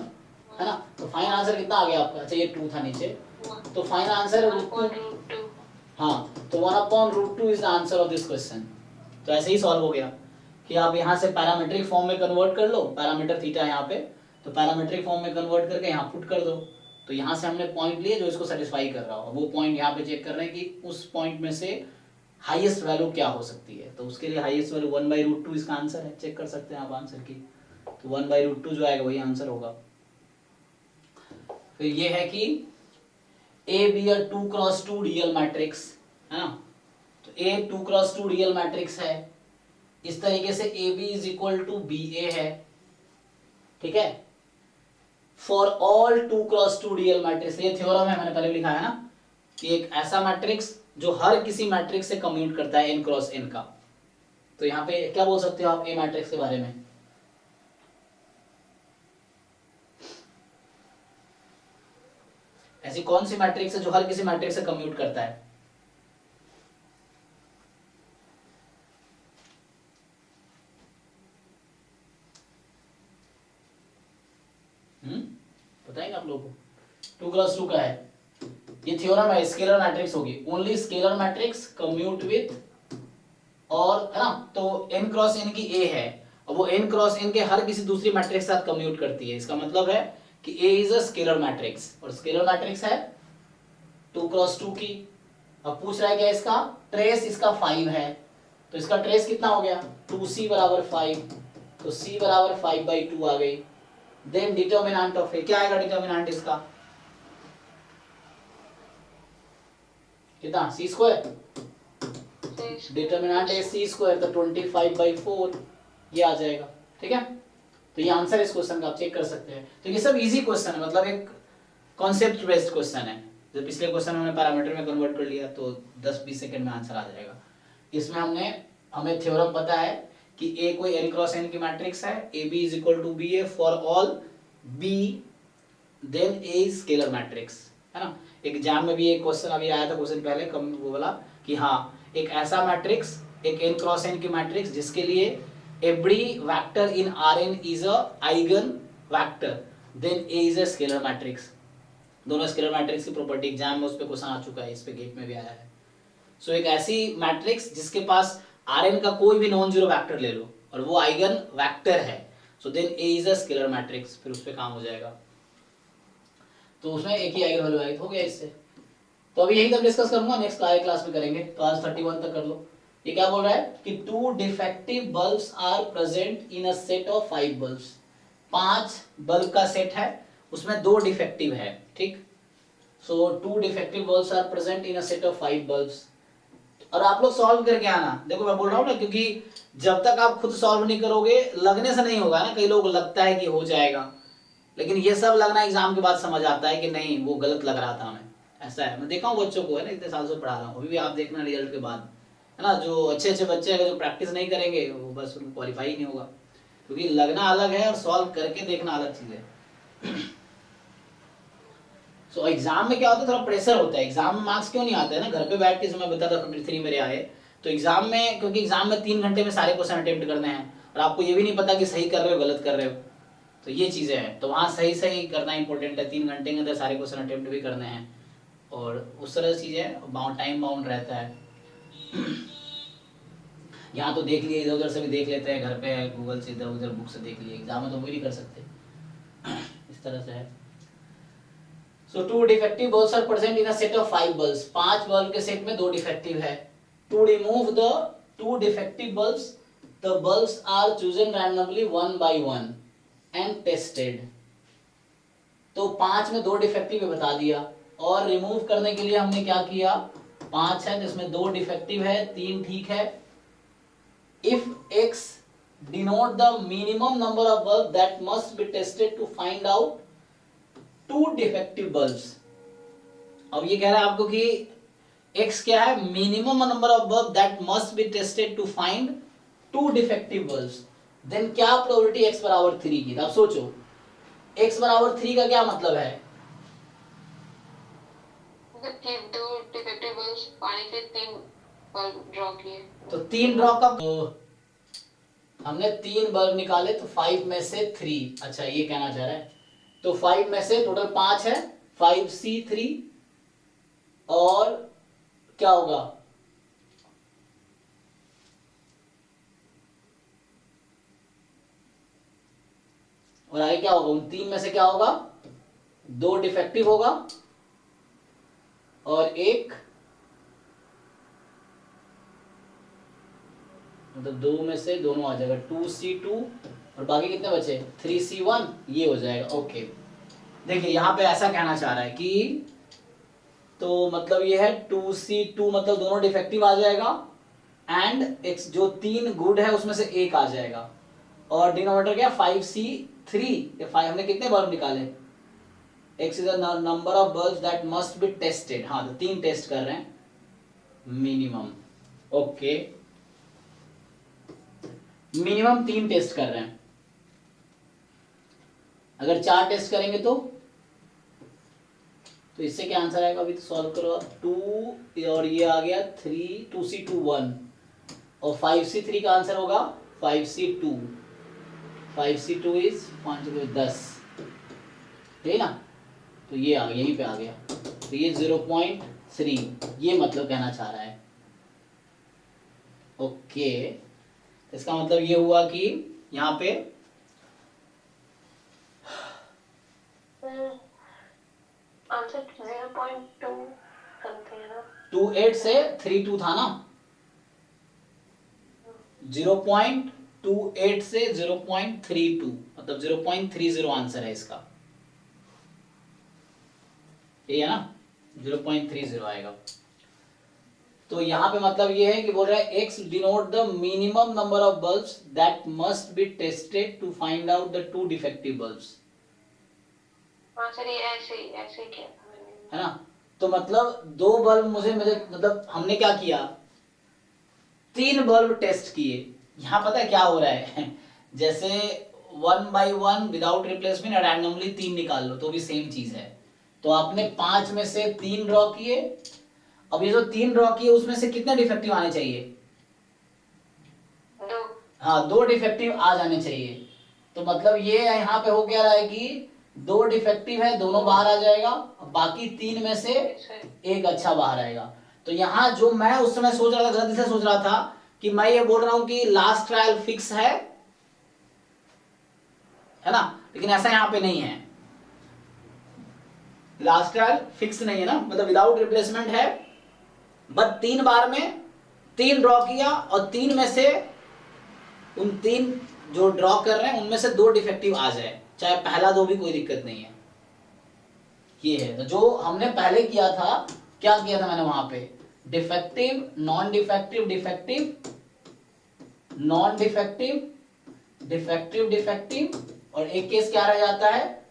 [SPEAKER 1] है ना। तो फाइनल आंसर कितना आ गया आपका? अच्छा ये 2 था नीचे, तो फाइनल आंसर है √2। हाँ, तो 1/√2 is the answer of this question. तो ऐसे ही सॉल्व हो गया कि आप यहाँ से पैरामीट्रिक फॉर्म में कन्वर्ट कर लो, पैरामीटर थीटा यहाँ पे, तो पैरामीट्रिक फॉर्म में कन्वर्ट करके यहाँ पुट कर दो। तो यहाँ से हमने पॉइंट लिए जो इसको सेटिस्फाई कर रहा हो, वो पॉइंट यहाँ पे चेक कर रहे हैं कि उस पॉइंट में से हाईएस्ट वैल्यू क्या हो सकती है। तो उसके लिए हाईएस्ट वैल्यू 1/√2 इसका आंसर है। चेक कर सकते हैं आप आंसर की, तो 1/√2 जो आएगा वही आंसर होगा। फिर ये है कि A be a 2x2 real matrix है ना। तो A 2x2 रियल मैट्रिक्स है। इस तरीके से AB is equal to BA है, ठीक है। For all 2x2 real matrix, ये थ्योरम है, मैंने पहले लिखा है ना कि एक ऐसा मैट्रिक्स जो हर किसी मैट्रिक्स से कम्यूट करता है n क्रॉस n का। तो यहाँ पे क्या बोल सकते हो आप A मैट्रिक्स के बारे में? ऐसी कौन सी मैट्रिक्स है जो हर किसी मैट्रिक्स से कम्यूट करता है? बताएंगे आप लोगों को? 2x2 का है, ये थ्योरम है, स्केलर मैट्रिक्स होगी। Only scalar matrix commute with, और है ना, तो n क्रॉस n की A है, और वो n क्रॉस n के हर किसी दूसरी मैट्रिक्स के साथ कम्यूट करती है। इसका मतलब है कि A is a scalar matrix, और स्केलर मैट्रिक्स है 2x2 की। अब पूछ रहा है क्या इसका ट्रेस, इसका 5 है, तो इसका ट्रेस कितना हो गया, 2c बराबर 5, तो c बराबर 5/2 आ गई। देन डिटर्मिनेंट ऑफ A, क्या आएगा डिटर्मिनेंट इसका? कितना, c स्क्वायर, डिटर्मिनेंट है c स्क्वायर, तो 25/4 ये आ जाएगा, ठीक है। तो ये आंसर इस क्वेश्चन का आप चेक कर सकते हैं। तो ये सब इजी क्वेश्चन है, मतलब एक कॉन्सेप्ट बेस्ड क्वेश्चन है। जब पिछले क्वेश्चन में पैरामीटर में कन्वर्ट कर लिया तो 10-20 सेकंड में आंसर आ जाएगा। इसमें हमें थ्योरम पता है कि A कोई n क्रॉस n की मैट्रिक्स है, AB is equal to BA for all B, then A is scalar matrix, है ना। एग्जाम में भी एक क्वेश्चन अभी आया था, क्वेश्चन पहले कम वो वाला, कि हाँ एक ऐसा मैट्रिक्स, एक n क्रॉस n की मैट्रिक्स जिसके लिए every vector in Rn is a eigen vector, then A is a scalar matrix। दोनों स्केलर मैट्रिक्स की प्रॉपर्टी एग्जाम में उस पे क्वेश्चन आ चुका है, इस पे गेट में भी आया है। सो एक ऐसी मैट्रिक्स जिसके पास Rn का कोई भी नॉन जीरो वेक्टर ले लो और वो आइगन वेक्टर है, so then A is a scalar matrix, फिर उस पे काम हो जाएगा। तो उसमें एक ही आइगन वैल्यू हो गया इससे। तो अभी यही तक डिस्कस करूंगा, नेक्स्ट क्लास में करेंगे। तो आज 31 तक कर लो। ये क्या बोल रहा है कि 2 defective bulbs are present in a set of 5 bulbs. 5 bulb का सेट है, उसमें 2 डिफेक्टिव है, ठीक। So 2 defective bulbs are present in a set of 5 bulbs. और आप लोग सॉल्व करके आना। देखो मैं बोल रहा हूँ ना, क्योंकि जब तक आप खुद सॉल्व नहीं करोगे लगने से नहीं होगा ना। कई लोग लगता है कि हो जाएगा, लेकिन ये सब लगना एग्जाम के बाद समझ आता है कि नहीं वो गलत लग रहा था हमें। ऐसा है, मैं देखा हूँ बच्चों को, है ना, इतने साल से पढ़ा रहा हूँ, अभी भी आप देखना रिजल्ट के बाद, है ना। जो अच्छे बच्चे हैं जो प्रैक्टिस नहीं करेंगे वो बस उनको क्वालिफाई ही नहीं होगा, क्योंकि लगना अलग है और सॉल्व करके देखना अलग चीज है। सो एग्जाम में क्या होता है, थोड़ा प्रेशर होता है। एग्जाम में मार्क्स क्यों नहीं आते हैं ना, घर पे बैठ के समय बताता 53 मेरे आए, तो एग्जाम में, क्योंकि एग्जाम में 3 घंटे में सारे क्वेश्चन अटेम्प्ट करने हैं और आपको ये भी नहीं पता कि सही कर रहे हो गलत कर रहे हो, तो ये चीजें हैं। तो वहाँ सही करना इंपॉर्टेंट है। 3 घंटे के अंदर सारे क्वेश्चन अटेम्प्ट भी करने हैं और उस तरह से चीजें टाइम बाउंड रहता है। यहाँ तो देख लिए, इधर उधर से भी देख लेते हैं, घर पे गूगल से इधर उधर बुक से देख लिए, एग्जाम में तो वो भी नहीं कर सकते। इस तरह से है। So two defective bulbs are present in a set of 5 bulbs. 5 bulb के सेट में 2 डिफेक्टिव है। To remove the 2 defective bulbs, the bulbs are chosen randomly one by one and tested. तो 5 में 2 डिफेक्टिव है बता दिया, और रिमूव करने के लिए हमने क्या किया, 5 है जिसमें 2 डिफेक्टिव है, 3 ठीक है। If X denote the minimum number of bulbs that must be tested to find out 2 defective bulbs. अब ये कह रहा है आपको कि x क्या है, minimum number of bulb that must be tested to find 2 defective bulbs. Then क्या प्रोबेबिलिटी x बराबर 3 की। अब सोचो x बराबर 3 का क्या मतलब है,
[SPEAKER 2] दो डिफेक्टिव बल्ब्स पानी से 3 बल्ब ड्रॉ किए,
[SPEAKER 1] तो 3 ड्रॉ का हमने 3 बल्ब निकाले, तो 5 में से 3, अच्छा ये कहना चाह रहा है, तो 5 में से टोटल 5 है, 5C3 और क्या होगा, और आगे क्या होगा, उन 3 में से क्या होगा, 2 डिफेक्टिव होगा और एक, मतलब 2 में से दोनों आ जाएगा, 2C2 और बाकी कितने बचे, 3C1, ये हो जाएगा। ओके देखिए यहाँ पे ऐसा कहना चाह रहा है कि, तो मतलब ये है 2C2 मतलब दोनों डिफेक्टिव आ जाएगा, एंड एक जो 3 गुड है उसमें से एक आ जाएगा, और डिनोमिनेटर क्या 5C3, ये 5 हमने कितने बल्ब निकाले, x is the number of bulbs that must be tested, हाँ तो 3 टेस्ट कर रहे हैं मिनिमम। ओके मिनिमम 3 टेस्ट कर रहे हैं, अगर 4 टेस्ट करेंगे तो इससे क्या आंसर आएगा, अभी तो सॉल्व करो, 2 और ये आ गया 3, 2C2 1 और 5C3 का आंसर होगा 5C2, 5C2 इज 5 10, ठीक है ना, तो ये आ गया, यहीं पे आ गया, तो ये 0.3, ये मतलब कहना चाह रहा है। ओके इसका मतलब ये हुआ कि यहाँ पे
[SPEAKER 2] आंसर 0.2 करते हैं ना,
[SPEAKER 1] 28 से 32 था ना, 0.28 से 0.32 मतलब 0.30 आंसर है इसका, ये है ना 0.30 आएगा। तो यहाँ पे मतलब ये है कि बोल रहा है x denote the minimum number of bulbs that must be tested to find out the 2 defective bulbs.
[SPEAKER 2] हाँ सर ये ऐसे किया था मैंने,
[SPEAKER 1] है ना, तो मतलब 2 बल्ब मुझे मतलब हमने क्या किया, 3 बल्ब टेस्ट किए। यहाँ पता है क्या हो रहा है जैसे 1 by 1 विदाउट रिप्लेसमेंट रैंडमली 3 निकाल लो तो भी सेम चीज है, तो आपने 5 में से 3 ड्रॉ किए, अब ये जो 3 ड्रॉ किए उसमें से कितने डिफेक्टिव आने चाहिए,
[SPEAKER 2] 2,
[SPEAKER 1] हाँ 2 डिफेक्टिव आ जाने चाहिए, तो मतलब ये यहाँ पे हो क्या रहा है कि 2 डिफेक्टिव है, दोनों बाहर आ जाएगा, बाकी 3 में से एक अच्छा बाहर आएगा। तो यहाँ जो मैं उस समय सोच रहा था, गलती से सोच रहा था कि मैं ये बोल रहा हूं कि लास्ट ट्रायल फिक्स है ना, लेकिन ऐसा यहाँ पे नहीं है, लास्ट ट्रायल फिक्स नहीं है ना, मतलब विदाउट रिप्लेसमेंट है, बट 3 बार में 3 ड्रॉ किया और 3 में से उन 3 जो ड्रॉ कर रहे हैं उनमें से 2 डिफेक्टिव आ जाए, चाहे पहला 2 भी कोई दिक्कत नहीं है, ये है। तो जो हमने पहले किया था, क्या किया था मैंने वहां पे, defective non defective defective non defective defective defective, और एक केस क्या रह जाता है,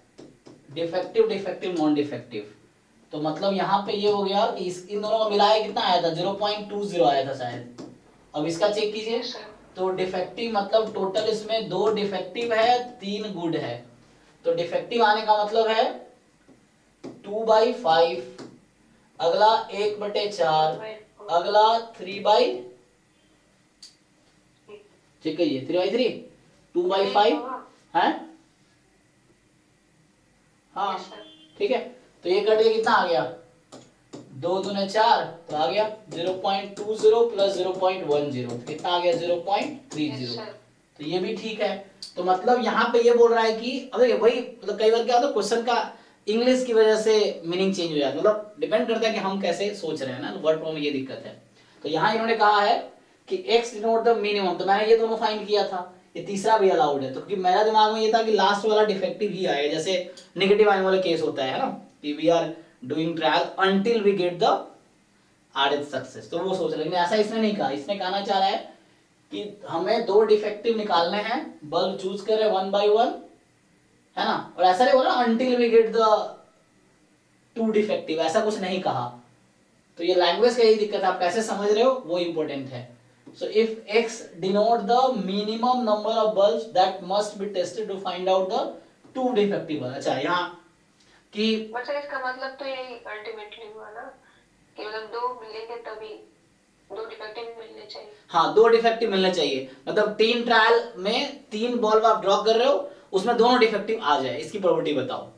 [SPEAKER 1] डिफेक्टिव डिफेक्टिव नॉन डिफेक्टिव। तो मतलब यहाँ पे ये हो गया कि इन दोनों को मिलाया कितना आया था, 0.20 आया था शायद। अब इसका चेक कीजिए, तो डिफेक्टिव मतलब टोटल इसमें 2 डिफेक्टिव है, 3 गुड है, तो डिफेक्टिव आने का मतलब है 2/5, अगला 1/4, अगला 3/, चेक करिए 3/3, 2/5 है, हाँ ठीक है। तो ये कट के कितना आ गया, 2 दूने 4, तो आ गया 0.20 प्लस 0.10, कितना आ गया 0.30, तो ये भी ठीक है। तो मतलब यहाँ पे ये बोल रहा है कि अरे वही मतलब कई बार क्या होता है क्वेश्चन का इंग्लिश की वजह से मीनिंग चेंज हो जाता है, मतलब डिपेंड करता है कि हम कैसे सोच रहे हैं ना, वर्ड फॉर्म में ये दिक्कत है। तो यहाँ इन्होंने कहा है कि x डिनोट द मिनिमम, तो मैंने ये दोनों फाइंड किया था, ये तीसरा भी अलाउड है। तो क्योंकि मेरा दिमाग में ये था कि लास्ट वाला डिफेक्टिव ही आएगा, जैसे नेगेटिव आने वाला केस होता है ना कि we are doing trial until we get the rth success, तो वो सोच रहे, लेकिन ऐसा इसने नहीं कहा। इसने कहना चाह रहा है कि हमें 2 डिफेक्टिव निकालने हैं, बल्ब चूज कर रहे 1 by 1 है ना, और ऐसा नहीं बोला until we get the 2 defective, ऐसा कुछ नहीं कहा। तो ये लैंग्वेज का यही दिक्कत है, आप कैसे समझ रहे हो वो इंपॉर्टेंट है। So if x denote the minimum number of bulbs that must be tested to find out the 2 defective bulbs। अच्छा यहाँ कि
[SPEAKER 2] मतलब इसका मतलब तो यही अल्टीमेटली हुआ ना कि मतलब 2 मिलेंगे तभी 2 डिफेक्टिव मिलने चाहिए।
[SPEAKER 1] हाँ 2 डिफेक्टिव मिलने चाहिए, मतलब 3 ट्रायल में 3 बल्ब आप ड्रॉ कर रहे हो, उसमें दोनों डिफेक्टिव आ जाए, इसकी प्रोबेबिलिटी बताओ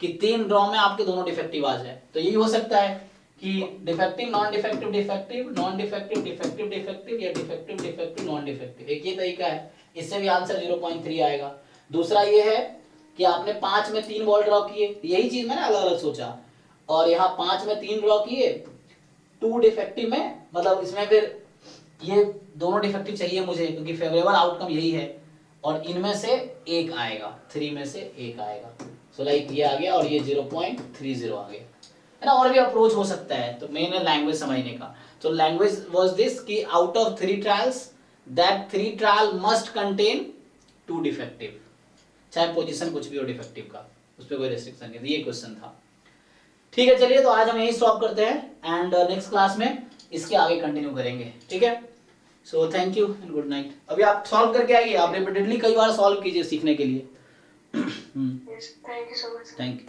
[SPEAKER 1] कि 3 ड्रॉ में आपके दोनों डिफेक्टिव आ जाए। तो यही हो सकता है कि defective non defective defective non defective defective defective या डिफेक्टिव डिफेक्टिव नॉन डिफेक्टिव, एक ये तरीका है, इससे भी आंसर 0.3 आएगा। दूसरा ये है कि आपने 5 में 3 बॉल ड्रॉ किए, यही चीज मैंने अलग अलग सोचा, और यहाँ 5 में 3 ड्रॉ किए, 2 डिफेक्टिव में, मतलब इसमें फिर ये दोनों डिफेक्टिव चाहिए मुझे क्योंकि फेवरेबल आउटकम यही है, और इनमें से एक आएगा, 3 में से एक आएगा। सो लाइक ये आ गया और ये 0.30 आ गया, है ना। और भी अप्रोच हो सकता है, तो मेन है लैंग्वेज समझने का। तो लैंग्वेज वाज दिस कि out of 3 trials that 3 trial must contain 2 defective, चाहे पोजीशन कुछ भी हो डिफेक्टिव का, उस पर कोई रेस्ट्रिक्शन नहीं, ये क्वेश्चन था। ठीक है, चलिए तो आज हम यही स्टॉप करते हैं एंड नेक्स्ट क्लास में इसके आगे कंटिन्यू करेंगे, ठीक है। So thank you and good night. अभी आप सॉल्व करके आइए, आप रिपीटेडली कई बार सॉल्व कीजिए सीखने के लिए।
[SPEAKER 2] Thank you so much.
[SPEAKER 1] Thank you.